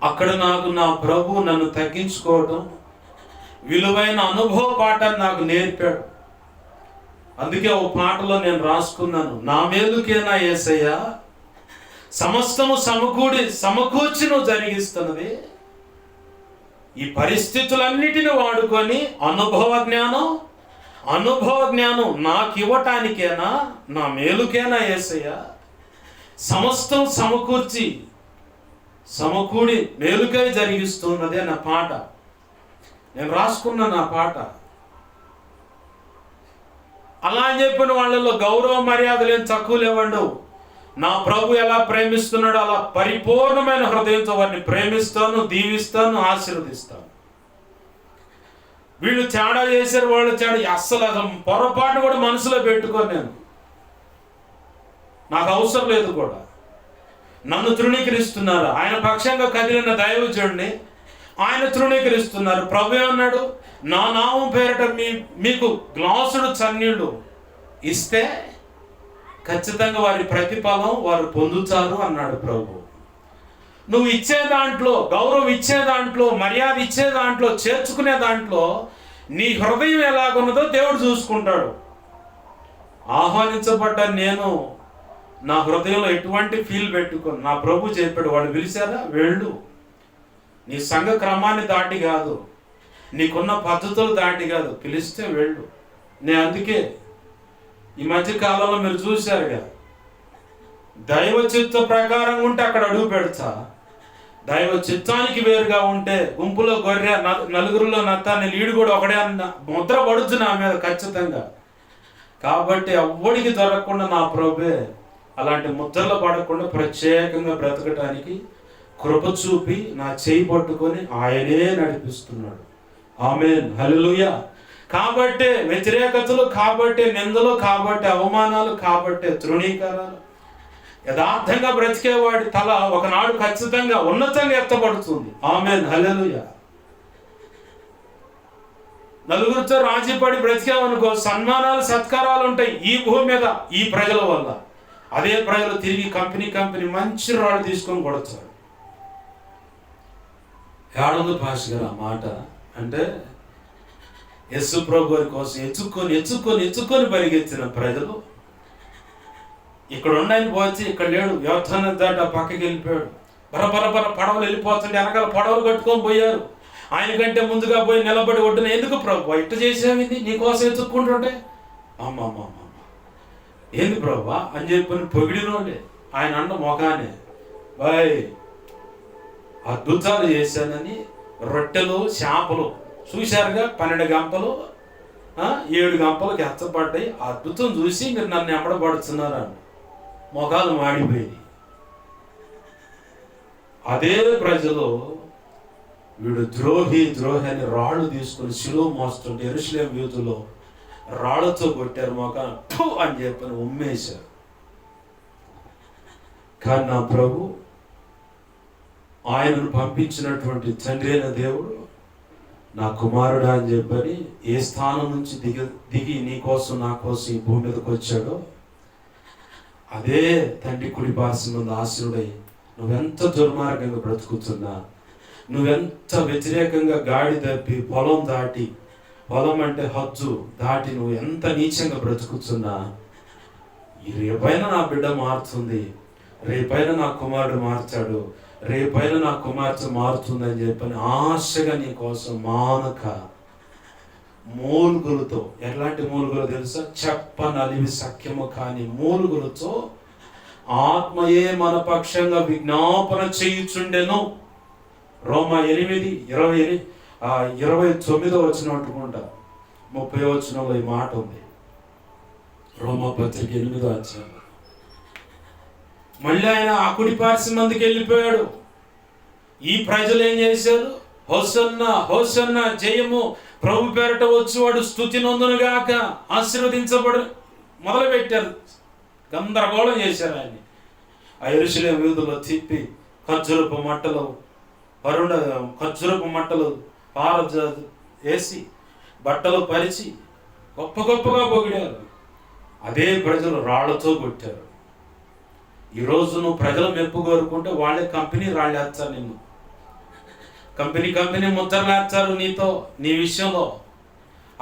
అక్కడ నాకు నా ప్రభు నన్ను తగ్గించుకోవటం, విలువైన అనుభవ పాఠాన్ని నాకు నేర్పాడు. అందుకే ఓ పాటలో నేను రాసుకున్నాను, నా మేలుకేనా యేసయ్య సమస్తము సమకూర్చి నువ్వు జరిగిస్తున్నది. ఈ పరిస్థితులన్నిటిని వాడుకొని అనుభవ జ్ఞానం నాకు ఇవ్వటానికేనా, నా మేలుకేనా యేసయ్య సమస్తం సమకూడి మేలుకై జరిగిస్తున్నదే నా పాట. నేను రాసుకున్న నా పాట. అలా అని చెప్పిన వాళ్ళలో గౌరవ మర్యాదలు ఏం తక్కువ లేవండు. నా ప్రభు ఎలా ప్రేమిస్తున్నాడో అలా పరిపూర్ణమైన హృదయంతో వారిని ప్రేమిస్తాను, దీవిస్తాను, ఆశీర్వదిస్తాను. వీళ్ళు తేడా చేశారు, వాళ్ళు తేడా అస్సలు పొరపాటు కూడా మనసులో పెట్టుకోను. నేను నాకు అవసరం లేదు కూడా. నన్ను తృణీకరిస్తున్నారు. ఆయన పక్షంగా కదిలిన దైవజనుడిని ఆయన తృణీకరిస్తున్నారు. ప్రభు ఏమన్నాడు, నా నామం పేరట మీకు గ్లాసుడు చన్నీళ్ళు ఇస్తే ఖచ్చితంగా వారి ప్రతిఫలం వారు పొందుతారు అన్నాడు ప్రభు. నువ్వు ఇచ్చే దాంట్లో, గౌరవం ఇచ్చే దాంట్లో, మర్యాద ఇచ్చే దాంట్లో, చేర్చుకునే దాంట్లో నీ హృదయం ఎలాగున్నదో దేవుడు చూసుకుంటాడు. ఆహ్వానించబడ్డ నేను నా హృదయంలో ఎటువంటి ఫీల్ పెట్టుకోను. నా ప్రభు చెప్పాడు, వాడు పిలిచారా వెళ్ళు, నీ సంఘ క్రమాన్ని దాటి కాదు, నీకున్న పద్ధతులు దాటి కాదు, పిలిస్తే వెళ్ళు. నేను అందుకే ఈ మధ్య కాలంలో మీరు చూశారుగా, దైవ చిత్త ప్రకారం ఉంటే అక్కడ అడుగు పెడతా, దైవ చిత్తానికి వేరుగా ఉంటే గుంపులో గొర్రె నలుగురిలో నత్తాన్ని లీడు కూడా ఒకడే అన్న ముద్ర పడుతుంది నా మీద ఖచ్చితంగా. కాబట్టి ఎవ్వడికి దొరకకుండా నా ప్రభువే అలాంటి ముద్రలు పడకుండా ప్రత్యేకంగా బ్రతకటానికి కృప చూపి నా చేయి పట్టుకొని ఆయనే నడిపిస్తున్నాడు. ఆమేన్, హల్లెలూయా. కాబట్టి వ్యతిరేకతలు, కాబట్టి నిందలు, కాబట్టి అవమానాలు, కాబట్టి తృణీకరణలు, యథార్థంగా బ్రతికేవాడి తల ఒకనాడు ఖచ్చితంగా ఉన్నతంగా ఎత్తబడుతుంది. ఆమేన్, హల్లెలూయా. నలుగురితో రాజీపడి బ్రతికామనుకో, సన్మానాలు సత్కారాలు ఉంటాయి ఈ భూమి మీద ఈ ప్రజల వల్ల. అదే ప్రజలు తిరిగి కంపెనీ మంచి రాళ్ళు తీసుకొని కొడతారు. ఏడుంది భాష గారు ఆ మాట అంటే, యేసు ప్రభు వారి కోసం ఎచ్చుకొని పరిగెత్తిన ప్రజలు ఇక్కడ ఉండని పోతే ఇక్కడ లేడు, వ్యవధానం దాటి ఆ పక్కకి వెళ్ళిపోయాడు. బరబర పడవలు వెళ్ళిపోతుంటే వెనకాల పడవలు కట్టుకొని పోయారు. ఆయన కంటే ముందుగా పోయి నిలబడి ఒడ్డున, ఎందుకు ప్రభు ఇట్ట చేసావింది, నీకోసం ఎత్తుక్కుంటుంటే, అమ్మ ఏంది ప్రభు అని చెప్పి పొగిడినోడే. ఆయన అన్న మొఖానే, బాయ్ అద్భుతాలు చేశానని రొట్టెలు చేపలు చూశారుగా, 12 గంపలు 7 గంపలకి ఎత్తపడ్డాయి. అద్భుతం చూసి మీరు నన్ను ఎమ్మడబడుతున్నారని మొఖాలు మాడిపోయింది. అదే ప్రజలు వీడు ద్రోహి అని రాళ్ళు తీసుకుని శిలువ మోస్తుంటే యెరూషలేము వీధుల్లో రాళ్ళతో కొట్టారు, మొఖాన్ని ఠు అని చెప్పని ఉమ్మేశారు. కానీ నా ప్రభు, ఆయనను పంపించినటువంటి తండ్రి అయిన దేవుడు నా కుమారుడా అని చెప్పని ఏ స్థానం నుంచి దిగి నీ కోసం నా కోసం ఈ భూమి మీదకి వచ్చాడో అదే తండ్రి కుడి పార్శ్వమున ఆశీనుడై నువ్వెంత దుర్మార్గంగా బ్రతుకుతున్నా, నువ్వెంత వ్యతిరేకంగా గాడి తప్పి పొలం దాటి, పొలం అంటే హద్దు దాటి నువ్వు ఎంత నీచంగా బ్రతుకుతున్నా, రేపైనా నా బిడ్డ మారుతుంది, రేపైనా నా కుమారుడు మార్చాడు, రేపైనా నా కుమార్తె మారుతుందని చెప్పని ఆశగా నీ కోసం మానక మూలుగులతో, ఎలాంటి మూలుగులు తెలుసా? చెప్పనలివి సఖ్యము కాని మూలుగులతో ఆత్మయే మన పక్షంగా విజ్ఞాపన చేయుచుండెను. రోమా 8:29 వచనం అంటుకుంటా, 30 వచనంలో ఈ మాట ఉంది. రోమా పత్రిక 8వ అధ్యాయం. మళ్ళీ ఆయన ఆ కుడి పార్శ్వం మందికి వెళ్ళిపోయాడు. ఈ ప్రజలు ఏం చేశారు? హోసన్నా హోసన్నా, జయము, ప్రభు పేరట వచ్చేవాడు స్తుతి నొందునుగాక, ఆశీర్వదించబడు మొదలు పెట్టారు. గందరగోళం చేశారు ఆయన్ని. ఆ యెరూషలేము వీధుల్లో తిప్పి ఖర్జూరపు మట్టలు వేసి బట్టలు పరిచి గొప్పగా పొగిడారు. అదే ప్రజలు రాళ్లతో కొట్టారు. ఈరోజు నువ్వు ప్రజల మెప్పు కోరుకుంటే వాళ్ళే కంపెనీ రాళ్ళు వేస్తారు, నిన్ను కంపెనీ ముద్రలు వేస్తారు నీతో, నీ విషయంలో.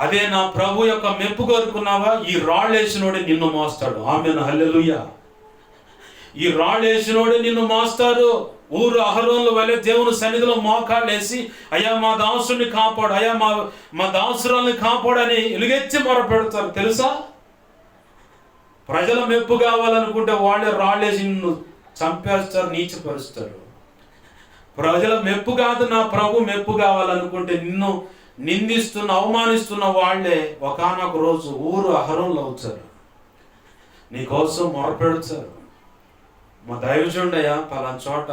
అదే నా ప్రభు యొక్క మెప్పు కోరుకున్నావా, ఈ రాళ్ళు వేసినోడే నిన్ను మోస్తాడు. ఆమేన్, హల్లెలూయా. ఈ రాళ్ళు వేసినోడే నిన్ను మోస్తారు. ఊరు అహరోనుల వలె దేవుని సన్నిధిలో మోకాళ్ళు వేసి, అయ్యా మా దాసుని కాపాడు, అయ్యా మా దాసురాల్ని కాపాడని ఎలుగెత్తి మొరపెడతారు. తెలుసా? ప్రజల మెప్పు కావాలనుకుంటే వాళ్ళే రాళ్ళేసి నిన్ను చంపేస్తారు, నీచపరుస్తారు. ప్రజల మెప్పు కాదు, నా ప్రభు మెప్పు కావాలనుకుంటే నిన్ను నిందిస్తున్న, అవమానిస్తున్న వాళ్ళే ఒకానొక రోజు ఊరు అహరోనులు అవుతారు, నీకోసం మొరపెడతారు. మా దైవజనుడయ్యా పలానా చోట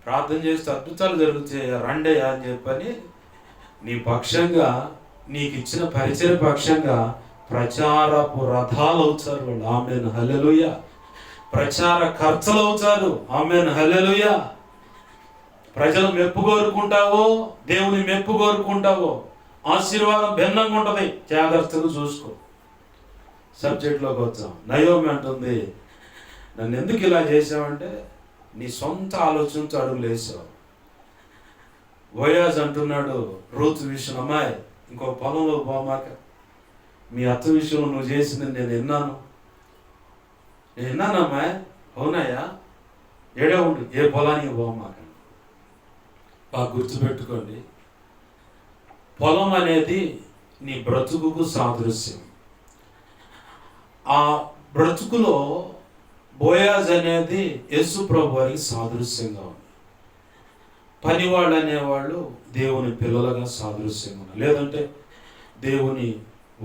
ప్రార్థన చేస్తే అద్భుతాలు జరుగుతాయి, రండయ్యా అని చెప్పని నీ పక్షంగా, నీకు ఇచ్చిన పరిచయ పక్షంగా ప్రచారపు రథాలు అవుతారు వాళ్ళు. ఆమేన్, హల్లెలూయా. ప్రచార ఖర్చులు అవుతారు. ఆమేన్, హల్లెలూయా. ప్రజలు మెప్పు కోరుకుంటావో, దేవుని మెప్పు కోరుకుంటావో, ఆశీర్వాదం భిన్నంగా ఉంటుంది. జాగ్రత్తగా చూసుకో. సబ్జెక్ట్లోకి వచ్చాం. నయోమి అంటుంది, నన్ను ఎందుకు ఇలా చేసావంటే నీ సొంత ఆలోచనతో అడుగులు వేసావు. బోయాజ్ అంటున్నాడు రూతు విషయం, అమ్మాయి ఇంకో పొలంలో పోమాక, మీ అత్త విషయంలో నువ్వు చేసింది నేను విన్నాను అమ్మాయి. అవునాయా? ఏడే ఉండు, ఏ పొలానికి పోమాక. బాగా గుర్తుపెట్టుకోండి, పొలం అనేది నీ బ్రతుకుకు సాదృశ్యం. ఆ బ్రతుకులో బోయాజ్ అనేది యేసు ప్రభు వారికి సాదృశ్యంగా ఉంది. పనివాళ్ళు అనేవాళ్ళు దేవుని పిల్లలుగా సాదృశ్యంగా ఉన్నారు, లేదంటే దేవుని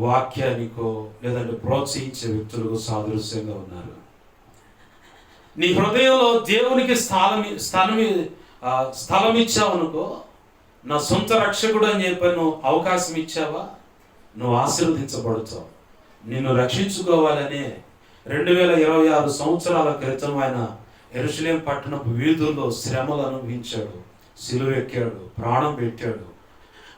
వాక్యానికో లేదంటే ప్రోత్సహించే వ్యక్తులకు సాదృశ్యంగా ఉన్నారు. నీ హృదయంలో దేవునికి స్థలం ఇచ్చావు అనుకో, నా సొంత రక్షకుడు అని చెప్పి నువ్వు అవకాశం ఇచ్చావా, నువ్వు ఆశీర్వదించబడుతావు. నిన్ను రక్షించుకోవాలనే 2026 సంవత్సరాల క్రితం ఆయన యెరూషలేం పట్టణపు వీధుల్లో శ్రమలు అనుభవించాడు, సిలువెక్కాడు, ప్రాణం పెట్టాడు,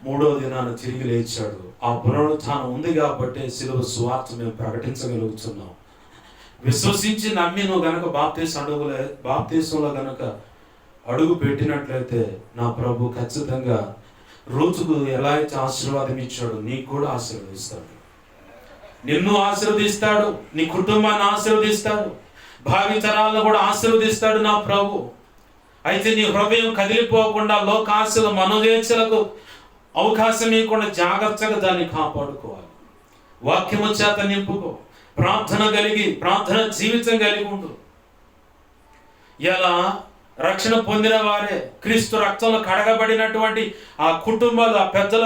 3వ దినాన తిరిగి లేచాడు. ఆ పునరుత్థానం ఉంది కాబట్టి సిలువ సువార్త మేము ప్రకటించగలుగుతున్నాం. విశ్వసించి నమ్మి నువ్వు గనక బాప్తీసంలో గనక అడుగు పెట్టినట్లయితే నా ప్రభు ఖచ్చితంగా రూతుకు ఎలా అయితే ఆశీర్వాదం ఇచ్చాడో నీకు కూడా ఆశీర్వదిస్తాడు. నిన్ను ఆశీర్వదిస్తాడు, నీ కుటుంబాన్ని ఆశీర్వదిస్తాడు, భావితరాలను కూడా ఆశీర్వదిస్తాడు నా ప్రభు. అయితే నీ హృదయం కదిలిపోకుండా లోకాశల మనోదేశలకు అవకాశం ఇవ్వకుండా జాగ్రత్తగా దాన్ని కాపాడుకోవాలి. వాక్యము చేత నింపుకో, ప్రార్థన జీవితం కలిగి ఉండు. ఇలా రక్షణ పొందిన వారే, క్రీస్తు రక్తంలో కడగబడినటువంటి ఆ కుటుంబాలు, ఆ పెద్దల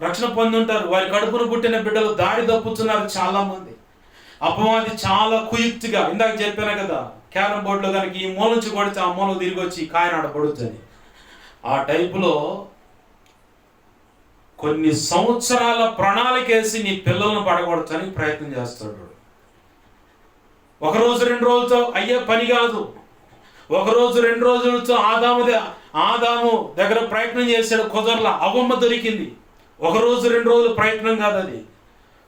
రక్షణ పొంది ఉంటారు. వారి కడుపును పుట్టిన బిడ్డలు దారి తప్పుతున్నారు చాలా మంది. అపవాది చాలా కుయుక్తిగా, ఇందాక చెప్పాను కదా, క్యారం బోర్డులో కనుక ఈ మూల నుంచి కొడితే ఆ మూల తిరిగి వచ్చి కాయనాడ పడుతుంది. ఆ టైపులో కొన్ని సంవత్సరాల ప్రణాళిక వేసి నీ పిల్లలను పడగొడతానికి ప్రయత్నం చేస్తాడు. 1 రోజు 2 రోజులతో అయ్యే పని కాదు. 1 రోజు 2 రోజులతో ఆదాము దగ్గర ప్రయత్నం చేశాడు, కుదరలా, అవ్వమ్మ దొరికింది. 1 రోజు 2 రోజులు ప్రయత్నం కాదు అది.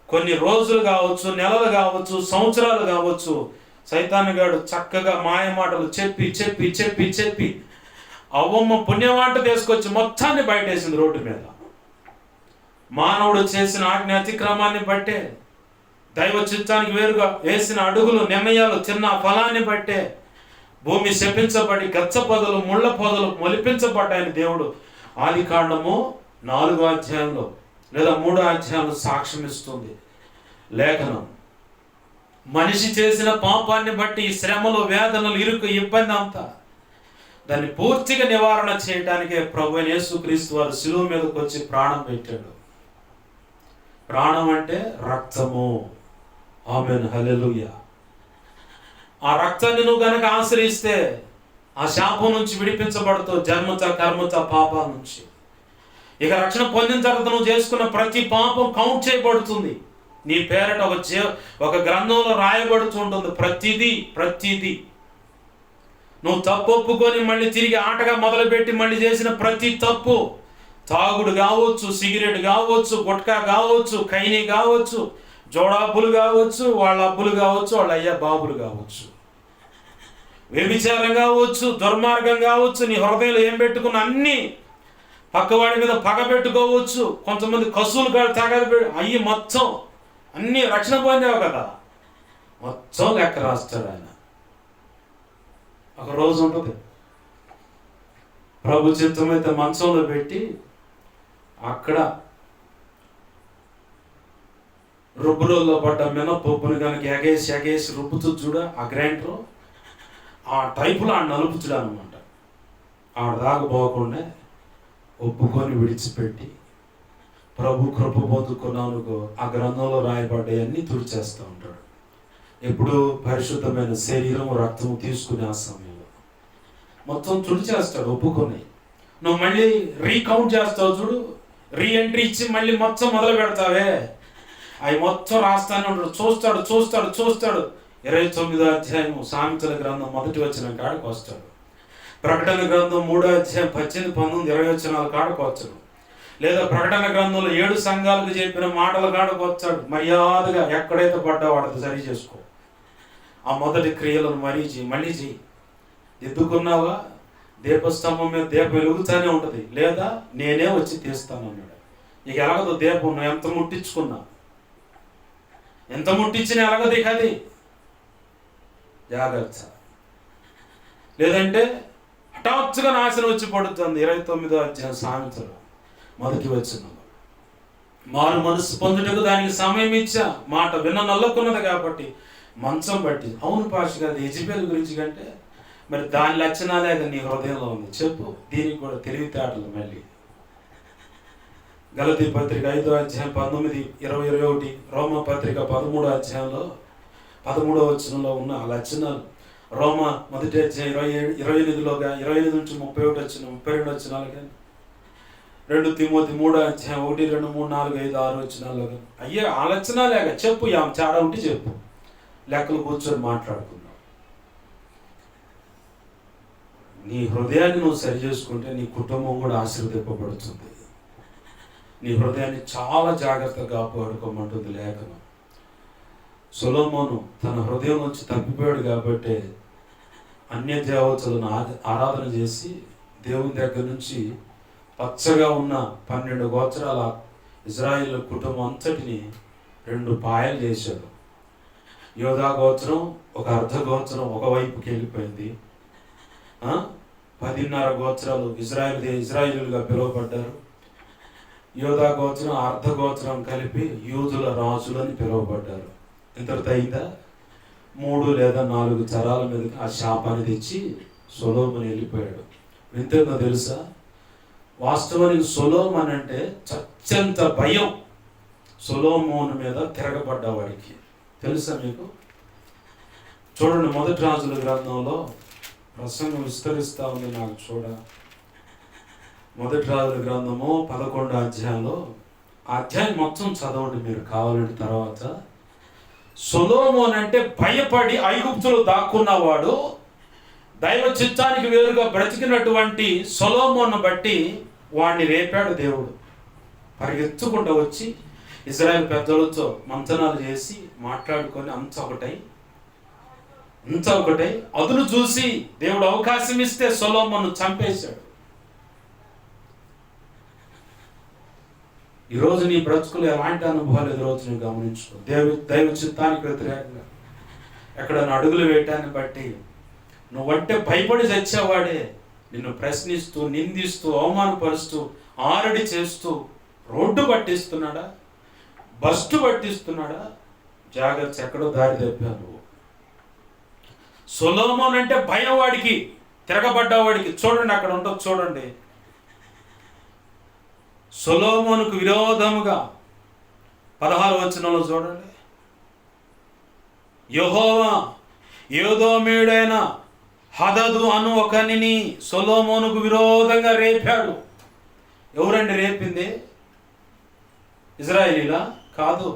కొన్ని రోజులు కావచ్చు, నెలలు కావచ్చు, సంవత్సరాలు కావచ్చు. సైతానుగాడు చక్కగా మాయ మాటలు చెప్పి చెప్పి చెప్పి చెప్పి అవ్వమ్మ పుణ్యమాట తీసుకొచ్చి మొత్తాన్ని బయటేసింది రోడ్డు మీద. మానవుడు చేసిన ఆజ్ఞ అతిక్రమాన్ని బట్టే, దైవ చిత్తానికి వేరుగా వేసిన అడుగులు, నిర్ణయాలు, చిన్న ఫలాన్ని బట్టే భూమి శపించబడి గచ్చ పొదలు ముళ్ళ పొదలు మొలిపించబడ్డాయని దేవుడు ఆదికాండము 4వ అధ్యాయంలో లేదా 3వ అధ్యాయంలో సాక్ష్యం ఇస్తుంది లేఖనం. మనిషి చేసిన పాపాన్ని బట్టి శ్రమలు, వేదనలు, ఇరుకు, ఇబ్బంది అంతా దాన్ని పూర్తిగా నివారణ చేయడానికే ప్రభువైన యేసుక్రీస్తు వారు శిలువ మీదకి వచ్చి ప్రాణం పెట్టాడు. ప్రాణం అంటే రక్తము. ఆమేన్, హల్లెలూయా. ఆ రక్తాన్ని నువ్వు గనక ఆశ్రయిస్తే ఆ శాపం నుంచి విడిపించబడుతూ జన్మత, కర్మత, పాపాల నుంచి ఇక రక్షణ పొందిన తర్వాత నువ్వు చేసుకున్న ప్రతి పాపం కౌంట్ చేయబడుతుంది. నీ పేరట ఒక గ్రంథంలో రాయబడుతుంటుంది. ప్రతిదీ నువ్వు తప్పు ఒప్పుకొని మళ్ళీ తిరిగి ఆటగా మొదలుపెట్టి మళ్ళీ చేసిన ప్రతి తప్పు, తాగుడు కావచ్చు, సిగరెట్ కావచ్చు, గుట్కా కావచ్చు, ఖైనీ కావచ్చు, జోడాబ్బులు కావచ్చు, వాళ్ళ అబ్బులు కావచ్చు, వాళ్ళ అయ్యా బాబులు కావచ్చు, వ్యభిచారం కావచ్చు, దుర్మార్గం కావచ్చు, నీ హృదయంలో ఏం పెట్టుకున్న అన్నీ, పక్కవాడి మీద పగ పెట్టుకోవచ్చు, కొంతమంది కసువులు తగదు అయ్యి మొత్తం అన్నీ రక్షణ పొందావు కదా, మొత్తం లెక్క రాస్తాడు ఆయన. ఒక రోజు ఉంటుంది ప్రభు చిత్తమైతే మంచంలో పెట్టి అక్కడ రుబ్బురోల్లో పడ్డ మినపప్పుని కనుక ఎగేసి రుబ్బుతూ చూడ ఆ గ్రైండర్ ఆ టైపులో ఆ నలుపుతుడు అనమాట. ఆడ దాకా పోకుండా ఒప్పుకొని విడిచిపెట్టి ప్రభు కృప పొందుకున్నానుకో ఆ గ్రంథంలో రాయబడ్డాయన్నీ తుడిచేస్తూ ఉంటాడు. ఎప్పుడు పరిశుద్ధమైన శరీరం, రక్తము తీసుకునే ఆ సమయంలో మొత్తం తుడిచేస్తాడు ఒప్పుకొని. నువ్వు మళ్ళీ రీకౌంట్ చేస్తావు చూడు, రీఎంట్రీ ఇచ్చి మళ్ళీ మొత్తం మొదలు పెడతావే, అవి మొత్తం రాస్తానే ఉంటాడు. చూస్తాడు 29వ అధ్యాయం సామెతల గ్రంథం 1వ వచనం కాడికి వస్తాడు. ప్రకటన గ్రంథం 3వ అధ్యాయం 18, 19, 20 వచనాల కాడికి వచ్చాడు. లేదా ప్రకటన గ్రంథంలో 7 సంఘాలకు చెప్పిన మాటల కాడికి వచ్చాడు. మర్యాదగా ఎక్కడైతే పడ్డావో వాడితో సరి చేసుకో. ఆ మొదటి క్రియలను మళ్ళీ చెయ్యి. దిద్దుకున్నావా, దీపస్తంభం మీద దీపం వెలుగుతూనే ఉంటుంది, లేదా నేనే వచ్చి తీస్తాను అన్నాడు. ఇక ఎలాగదు దీపం, నువ్వు ఎంత ముట్టించినా ఎలాగదు ఇక అది జాగ్రత్త. లేదంటే హఠాత్తుగా నాశనం వచ్చి పడుతుంది. 29వ అధ్యాయం సామెతలు 1వ వచనం. మారు మనసు పొందుటకు దానికి సమయం ఇచ్చా, మాట విన్న నల్లకున్నది కాబట్టి మంచం బట్టి. అవును పాష గారు, యెజబెల్ గురించి కంటే మరి దాని లక్షణాలే నీ హృదయంలో ఉంది. చెప్పు, దీనికి కూడా తెలివితేటలు. మళ్ళీ గలతీ పత్రిక 5వ అధ్యాయం 19, 20, 21, రోమ పత్రిక 13వ అధ్యాయంలో 13వ వచనంలో ఉన్న ఆ లక్షణాలు. రోమ 1వ అధ్యాయం 28లోగా 28 నుంచి 31 వచ్చిన 32 వచనాలు కానీ, 2 తిమోతి 3వ అధ్యాయం 1, 2, 3, 4, 5, 6 వచనాల్లో కానీ అయ్యే ఆ లక్షణాలేగా. చెప్పు, చాలా ఉంటే చెప్పు, లెక్కలు కూర్చొని మాట్లాడుకుందాం. నీ హృదయాన్ని నువ్వు సరి చేసుకుంటే నీ కుటుంబం కూడా ఆశీర్వదింపబడుతుంది. నీ హృదయాన్ని చాలా జాగ్రత్తగా కాపాడుకోమంటుంది లేఖనం. సొలొమోను తన హృదయం నుంచి తప్పిపోయాడు కాబట్టి అన్య దేవతలను ఆరాధన చేసి దేవుని దగ్గర నుంచి పచ్చగా ఉన్న 12 గోత్రాల ఇజ్రాయేల్ కుటుంబం అంతటిని 2 పాయలు చేశాడు. యోధా గోత్రం ఒక అర్ధ గోత్రం ఒకవైపుకి వెళ్ళిపోయింది. 10.5 గోత్రాలు ఇజ్రాయేలుగా పిలువబడ్డారు. యోధా గోత్రం, అర్ధ గోత్రం కలిపి యూదుల రాజులని పిలువబడ్డారు. ఇంతటితో అయిందా? 3 లేదా 4 తరాల మీదకి ఆ శాపాన్ని తెచ్చి సొలొమోను వెళ్ళిపోయాడు. ఎంతేందో తెలుసా? వాస్తవానికి సొలొమోను అంటే చచ్చంత భయం సొలొమోను మీద తిరగబడ్డవాడికి. తెలుసా మీకు? చూడండి, 1 రాజుల గ్రంథంలో ప్రసంగం విస్తరిస్తూ ఉంది. నాకు 1 రాజుల గ్రంథము 11వ అధ్యాయంలో అధ్యాయం మొత్తం చదవండి మీరు కావాలంటే. తర్వాత సొలొమోను అంటే భయపడి ఐగుప్తులో దాక్కున్నవాడు, దైవ చిత్తానికి వేరుగా బ్రతికినటువంటి సొలొమోను బట్టి వాడిని రేపాడు దేవుడు. పరిగెత్తుకుంటూ వచ్చి ఇజ్రాయెల్ పెద్దలతో మంతనాలు చేసి మాట్లాడుకొని అంత ఒకటై అదును చూసి దేవుడు అవకాశం ఇస్తే సొలొమోను చంపేశాడు. ఈరోజు నీ బ్రతుకులు ఎలాంటి అనుభవాలు ఈరోజు నువ్వు గమనించుకో. దైవ చిత్తానికి వ్యతిరేకంగా ఎక్కడైనా అడుగులు వేయటాన్ని బట్టి నువ్వంటే భయపడి చచ్చేవాడే నిన్ను ప్రశ్నిస్తూ, నిందిస్తూ, అవమానపరుస్తూ, ఆరడి చేస్తూ రోడ్డు పట్టిస్తున్నాడా, బస్టు పట్టిస్తున్నాడా? జాగ్రత్త, ఎక్కడో దారి తప్పావు నువ్వు. సొలొమోను అంటే భయం వాడికి, తిరగబడ్డవాడికి. చూడండి, అక్కడ ఉంటుంది చూడండి. సొలొమోనుకు విరోధముగా 16వ వచనంలో చూడండి. యెహోవా ఏదోమీయుడైన హదదు అను ఒకనిని సొలొమోనుకు విరోధంగా రేపాడు. ఎవరండి రేపింది? ఇజ్రాయేలీలా? కాదు,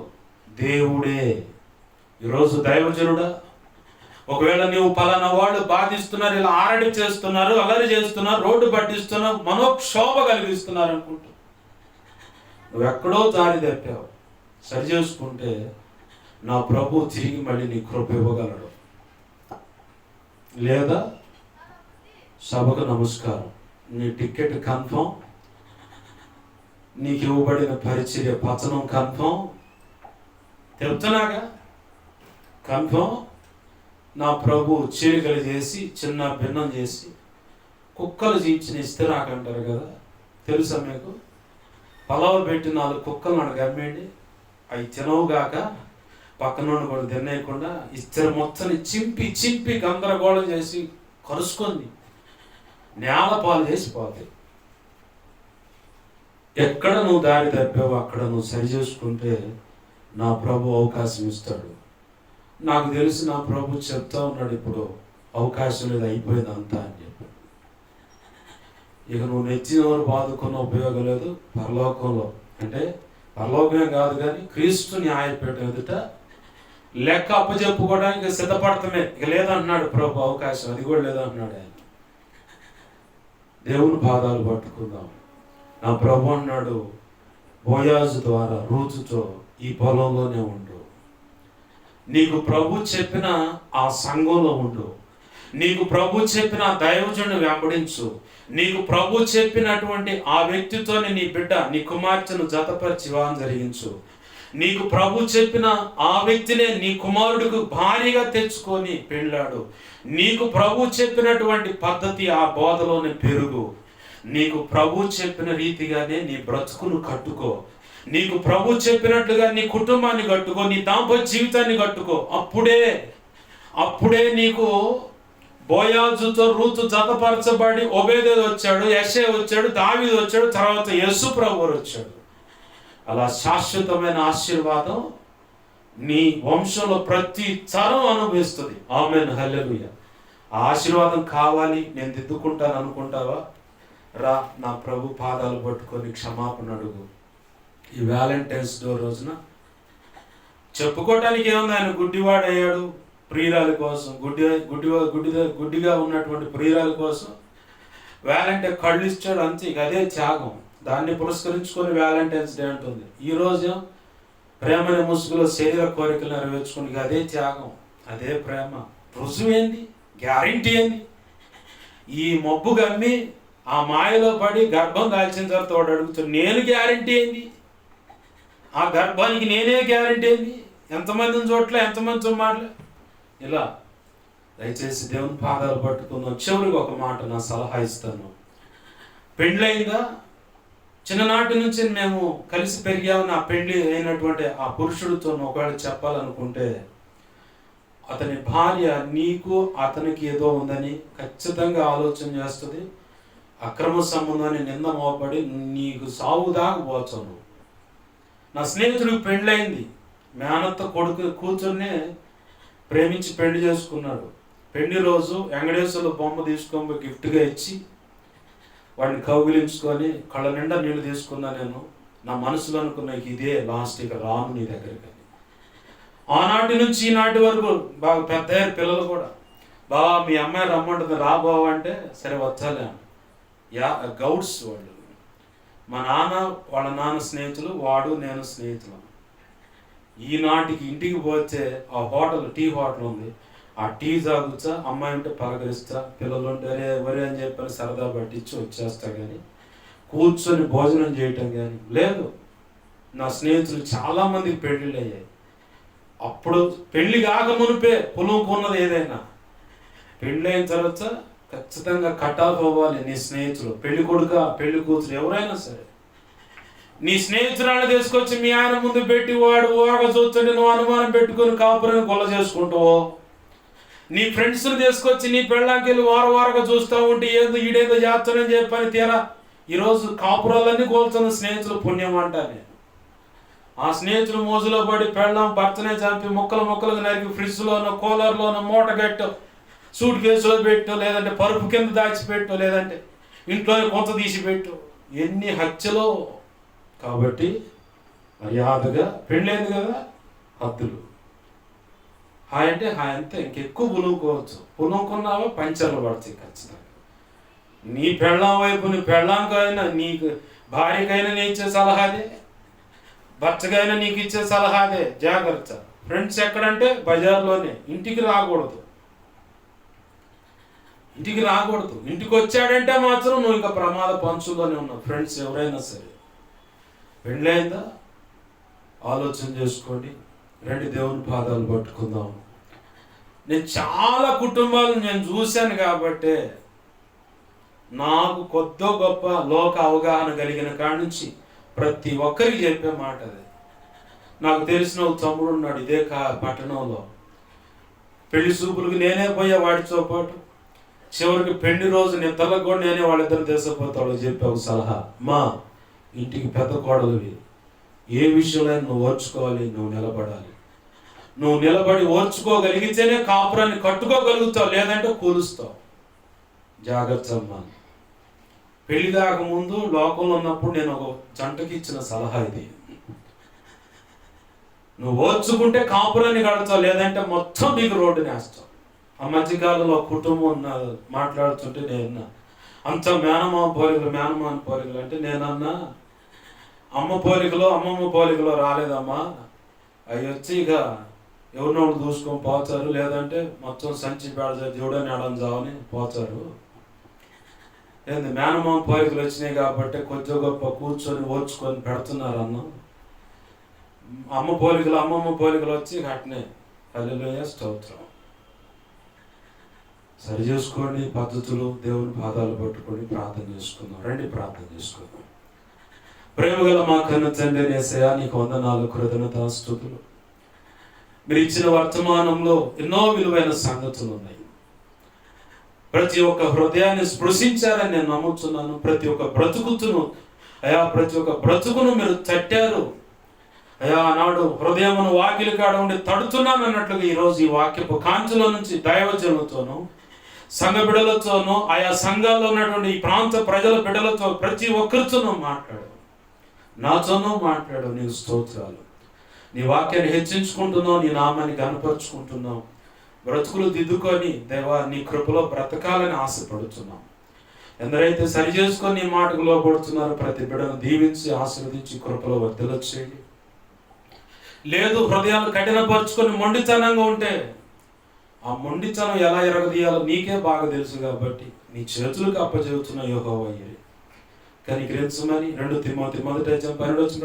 దేవుడే. ఈరోజు దైవజనుడా, ఒకవేళ నీవు పలానా వాళ్ళు బాధిస్తున్నారు, ఇలా ఆరడి చేస్తున్నారు, అలరి చేస్తున్నారు, రోడ్డు పట్టిస్తున్నారు, మనోక్షోభ కలిగిస్తున్నారు అనుకుంటా, నువ్వెక్కడో దారి తప్పావు. సరి చేసుకుంటే నా ప్రభు తిరిగి మళ్ళీ నీ కృప ఇవ్వగలడు. లేదా సభకు నమస్కారం, నీ టికెట్ కన్ఫర్మ్, నీకు ఇవ్వబడిన పరిచర్య పతనం కన్ఫర్మ్. చెప్తున్నాగా కన్ఫర్మ్. నా ప్రభు చీలికలు చేసి చిన్న భిన్నం చేసి కుక్కలు చీల్చిన ఇస్తరాకంటారు కదా, తెలుసా మీకు? పలావు పెట్టి 4 కుక్కలు మనకు అమ్మేయండి, అవి తినవుగాక పక్కన కూడా తినేయకుండా ఇస్తర మొత్తాన్ని చింపి చింపి గందరగోళం చేసి కరుసుకొని నేలపాలు చేసి పోతాయి. ఎక్కడ నువ్వు దారి తప్పావో అక్కడ నువ్వు సరి చేసుకుంటే నా ప్రభు అవకాశం ఇస్తాడు. నాకు తెలిసి నా ప్రభు చెప్తా ఉన్నాడు, ఇప్పుడు అవకాశం లేదు, అయిపోయింది అంతా అని చెప్పి. ఇక నువ్వు నెచ్చినవారు బాదుకున్న ఉపయోగం లేదు పరలోకంలో. అంటే పరలోకమే కాదు కానీ క్రీస్తు న్యాయపీఠం ఎదుట లెక్క అప్పచెప్పుకోవడానికి సిద్ధపడతామే. ఇక లేదంటున్నాడు ప్రభు అవకాశం, అది కూడా లేదంటున్నాడు ఆయన. దేవుని పాదాలు పట్టుకుందాం. నా ప్రభు అన్నాడు, బోయాజు ద్వారా రూతుతో ఈ పొలంలోనే ఉండు. నీకు ప్రభు చెప్పిన ఆ సంఘంలో ఉండు. నీకు ప్రభు చెప్పిన దైవజనుని వెంబడించు. నీకు ప్రభు చెప్పినటువంటి ఆ వ్యక్తితోనే నీ బిడ్డ, నీ కుమార్తెను జతపరిచి వివాహం జరిగించు. నీకు ప్రభు చెప్పిన ఆ వ్యక్తినే నీ కుమారుడికి భారీగా తెచ్చుకొని పెళ్ళాడు. నీకు ప్రభు చెప్పినటువంటి పద్ధతి ఆ బోధలోనే పెరుగు. నీకు ప్రభు చెప్పిన రీతిగానే నీ బ్రతుకును కట్టుకో. నీకు ప్రభు చెప్పినట్లుగా నీ కుటుంబాన్ని కట్టుకో, నీ దాంపత్య జీవితాన్ని కట్టుకో. అప్పుడే నీకు బోయాజుతో రూతు జతపరచబడి ఒబేదేదు వచ్చాడు, యెషయా వచ్చాడు, దావీదు వచ్చాడు, తర్వాత యేసు ప్రభువు వచ్చాడు. అలా శాశ్వతమైన ఆశీర్వాదం నీ వంశంలో ప్రతి తరం అనుభవిస్తుంది. ఆమేన్, హల్లెలూయా. ఆ ఆశీర్వాదం కావాలి, నేను దిద్దుకుంటాను అనుకుంటావా? రా, నా ప్రభు పాదాలు పట్టుకొని క్షమాపణ అడుగు. ఈ వ్యాలంటైన్స్ డే రోజున చెప్పుకోవటానికి ఏముంది? ఆయన గుడ్డివాడయ్యాడు ప్రియురాలి కోసం, గుడ్డిగా ఉన్నటువంటి ప్రియురాలి కోసం వ్యాలంటైన్ కళ్ళు ఇచ్చాడు, అంతే. ఇక అదే త్యాగం. దాన్ని పురస్కరించుకొని వ్యాలంటైన్స్ డే అంటుంది. ఈరోజు ప్రేమని ముసుగులో శరీర కోరికలు నెరవేర్చుకుని, ఇక అదే త్యాగం, అదే ప్రేమ. రుజువు ఏంది? గ్యారంటీ ఏంది? ఈ మబ్బు గమ్మి ఆ మాయలో పడి గర్భం దాల్చిన తర్వాత వాడు అడుగుతాడు, నేను గ్యారంటీ ఏంది? ఆ గర్భానికి నేనే గ్యారంటీ ఏంది? ఎంతమందిని చోట్ల, ఎంతమందితో మాటలే. ఇలా దయచేసి దేవుని పాదాలు పట్టుకుందాం. చివరికి ఒక మాట నా సలహా ఇస్తాను. పెండ్లైందా? చిన్ననాటి నుంచి మేము కలిసి పెరిగామని ఆ పెండ్లి అయినటువంటి ఆ పురుషుడితో ఒకవేళ చెప్పాలనుకుంటే, అతని భార్య నీకు అతనికి ఏదో ఉందని ఖచ్చితంగా ఆలోచన చేస్తుంది. అక్రమ సంబంధాన్ని నింద మోపడి నీకు సాగు దాకా పోతావు. నా స్నేహితుడికి పెండ్లైంది. మేనత్త కొడుకు కూతుర్నే ప్రేమించి పెళ్లి చేసుకున్నాడు. పెళ్లి రోజు వెంకటేశ్వర బొమ్మ తీసుకొని గిఫ్ట్గా ఇచ్చి వాడిని కౌగిలించుకొని కళ్ళ నిండా నీళ్లు తీసుకున్నా. నేను నా మనసులో అనుకున్నా, ఇదే లాస్ట్, ఇక రాను నీ దగ్గరికి. ఆనాటి నుంచి ఈనాటి వరకు బాగా పెద్ద పిల్లలు కూడా, బాగా మీ అమ్మాయి రమ్మంటుంది, రా బావ అంటే సరే వచ్చాలే. గౌడ్స్ వాళ్ళు, మా నాన్న వాళ్ళ నాన్న స్నేహితులు, వాడు నేను స్నేహితులు. ఈనాటికి ఇంటికి పోతే ఆ హోటల్, టీ హోటల్ ఉంది, ఆ టీ తాగుతా, అమ్మాయి ఉంటే పలకరిస్తా, పిల్లలు ఉంటే వరే అని చెప్పని సరదా పట్టించి వచ్చేస్తా. కానీ కూర్చొని భోజనం చేయటం కానీ లేదు. నా స్నేహితులు చాలామందికి పెళ్ళిళ్ళు అయ్యాయి. అప్పుడు పెళ్లి కాక మునిపే పొలంకున్నది ఏదైనా, పెళ్ళైన తర్వాత ఖచ్చితంగా కట్ ఆఫ్ అవ్వాలి నీ స్నేహితులు, పెళ్లి కొడుక పెళ్లి కూతురు ఎవరైనా సరే. నీ స్నేహితురాన్ని తీసుకొచ్చి మీ ఆయన ముందు పెట్టి వాడు ఊరగా చూస్తుంటే నువ్వు అనుమానం పెట్టుకుని కాపురం గొల్ల చేసుకుంటావు. నీ ఫ్రెండ్స్ని తీసుకొచ్చి నీ పెళ్ళాకి వెళ్ళి వారగా చూస్తూ ఉంటే ఏదో ఈడేదో చేస్తానని చెప్పని తీరా ఈరోజు కాపురాలన్నీ కోల్చున్న స్నేహితులు పుణ్యం అంటానే. ఆ స్నేహితులు మోజులో పడి పెళ్ళాం భర్తనే చంపి ముక్కలుగా నరికి ఫ్రిడ్జ్లోనో కూలర్లోనో మూట కట్టు, సూట్ కేసులో పెట్టు, లేదంటే పరుపు కింద దాచిపెట్టు, లేదంటే ఇంట్లో కొంత తీసి పెట్టు, ఎన్ని హత్యలో. కాబట్టి మర్యాదగా పెళ్ళైంది కదా, హద్దులు. హాయ్ అంటే హాయ్ అంతే, ఇంకెక్కువ పులుకోవచ్చు. పులుకున్నావా పంచర్లు పడతాయి ఖచ్చితంగా. నీ పెళ్ళాం వైపు నీ పెళ్ళాంకైనా నీకు భార్యకైనా నేను ఇచ్చే సలహాదే, భర్తకైనా నీకు ఇచ్చే సలహాదే, జాగ్రత్త. ఫ్రెండ్స్ ఎక్కడంటే బజార్లోనే, ఇంటికి రాకూడదు. ఇంటికి వచ్చాడంటే మాత్రం నువ్వు ఇంకా ప్రమాద పంచుల్లోనే ఉన్నావు. ఫ్రెండ్స్ ఎవరైనా సరే, పెళ్ళైందా ఆలోచన చేసుకోండి. రండి దేవుని పాదాలు పట్టుకుందాం. నేను చాలా కుటుంబాలు నేను చూశాను కాబట్టే నాకు కొద్దో గొప్ప లోక అవగాహన కలిగిన కాడి నుంచి ప్రతి ఒక్కరికి చెప్పే మాట అది. నాకు తెలిసిన ఒక తమ్ముడు ఉన్నాడు ఇదే పట్టణంలో. పెళ్లి చూపులకు నేనే పోయా వాడితో పాటు. చివరికి పెళ్లి రోజు నిద్రలకు కూడా నేనే వాళ్ళిద్దరు తీసుకుపోతాడు. చెప్పే ఒక సలహా, మా ఇంటికి పెద్ద కోడలివి, ఏ విషయంలో నువ్వు ఓర్చుకోవాలి, నువ్వు నిలబడాలి. నువ్వు నిలబడి ఓర్చుకోగలిగితేనే కాపురాన్ని కట్టుకోగలుగుతావు, లేదంటే కూలుస్తావు. జాగ్రత్త అమ్మా. పెళ్లి కాకముందు లోకంలో ఉన్నప్పుడు నేను ఒక జంటకి ఇచ్చిన సలహా ఇది. నువ్వు ఓర్చుకుంటే కాపురాన్ని కడతావు, లేదంటే మొత్తం నీకు రోడ్డుని వేస్తావు. ఆ మధ్యకాలంలో కుటుంబం మాట్లాడుతుంటే నేను అంత మేనమామ పోలికలు అంటే నేనన్నా అమ్మమ్మ పోలికలో రాలేదమ్మా, అవి వచ్చి ఇక ఎవరినో చూసుకొని పోతారు, లేదంటే మొత్తం సంచి పెడతారు, దేవుడని ఆడని పోతారు. ఏంది మేనమామ పోలికలు వచ్చినాయి కాబట్టి కొద్దిగా గొప్ప కూర్చొని ఓర్చుకొని పెడుతున్నారు అన్నం. అమ్మమ్మ పోలికలు వచ్చి అట్నే హల్లెలూయా స్తోత్రం. సరి చేసుకోండి పద్ధతులు, దేవుని పాదాలు పట్టుకొని ప్రార్థన చేసుకుందాం. రండి ప్రార్థన చేసుకుందాం. ప్రేమగల మా కన్న తండ్రి యేసయ్యా, నీకు వందనాలు, కృతజ్ఞతాస్తుతులు. మీరు ఇచ్చిన వర్తమానంలో ఎన్నో విలువైన సంగతులు ఉన్నాయి. ప్రతి ఒక్క హృదయాన్ని స్పృశించారని నేను నమ్ముతున్నాను. ప్రతి ఒక్క బ్రతుకును మీరు తట్టారు అయ్యా. ఆనాడు హృదయమును వాకిలి కాడ ఉండి తడుతున్నాను అన్నట్లుగా ఈరోజు ఈ వాక్యపు కాంతిలో నుంచి దైవజనులతోనూ సంఘ బిడ్డలతోనూ ఆయా సంఘాల్లో ఉన్నటువంటి ఈ ప్రాంత ప్రజల బిడ్డలతో ప్రతి ఒక్కరితోనూ మాట్లాడు, నాతోనూ మాట్లాడు. నీకు స్తోత్రాలు. నీ వాక్యాన్ని హెచ్చించుకుంటున్నావు, నీ నామాన్ని గనపరుచుకుంటున్నావు. బ్రతుకులు దిద్దుకొని దేవా నీ కృపలో బ్రతకాలని ఆశపడుతున్నాం. ఎందరైతే సరి చేసుకొని నీ మాటకు లోపడుతున్నారో ప్రతి బిడ్డను దీవించి ఆశీర్వదించి కృపలో వర్ధిల్ల చేయండి. లేదు హృదయాలు కఠినపరుచుకొని మొండితనంగా ఉంటే ఆ మొండితనం ఎలా ఎరగదీయాలో నీకే బాగా తెలుసు కాబట్టి నీ చేతులకు అప్పచెబుతున్న యెహోవా కనికరించమని 2 తిమోతి 1:12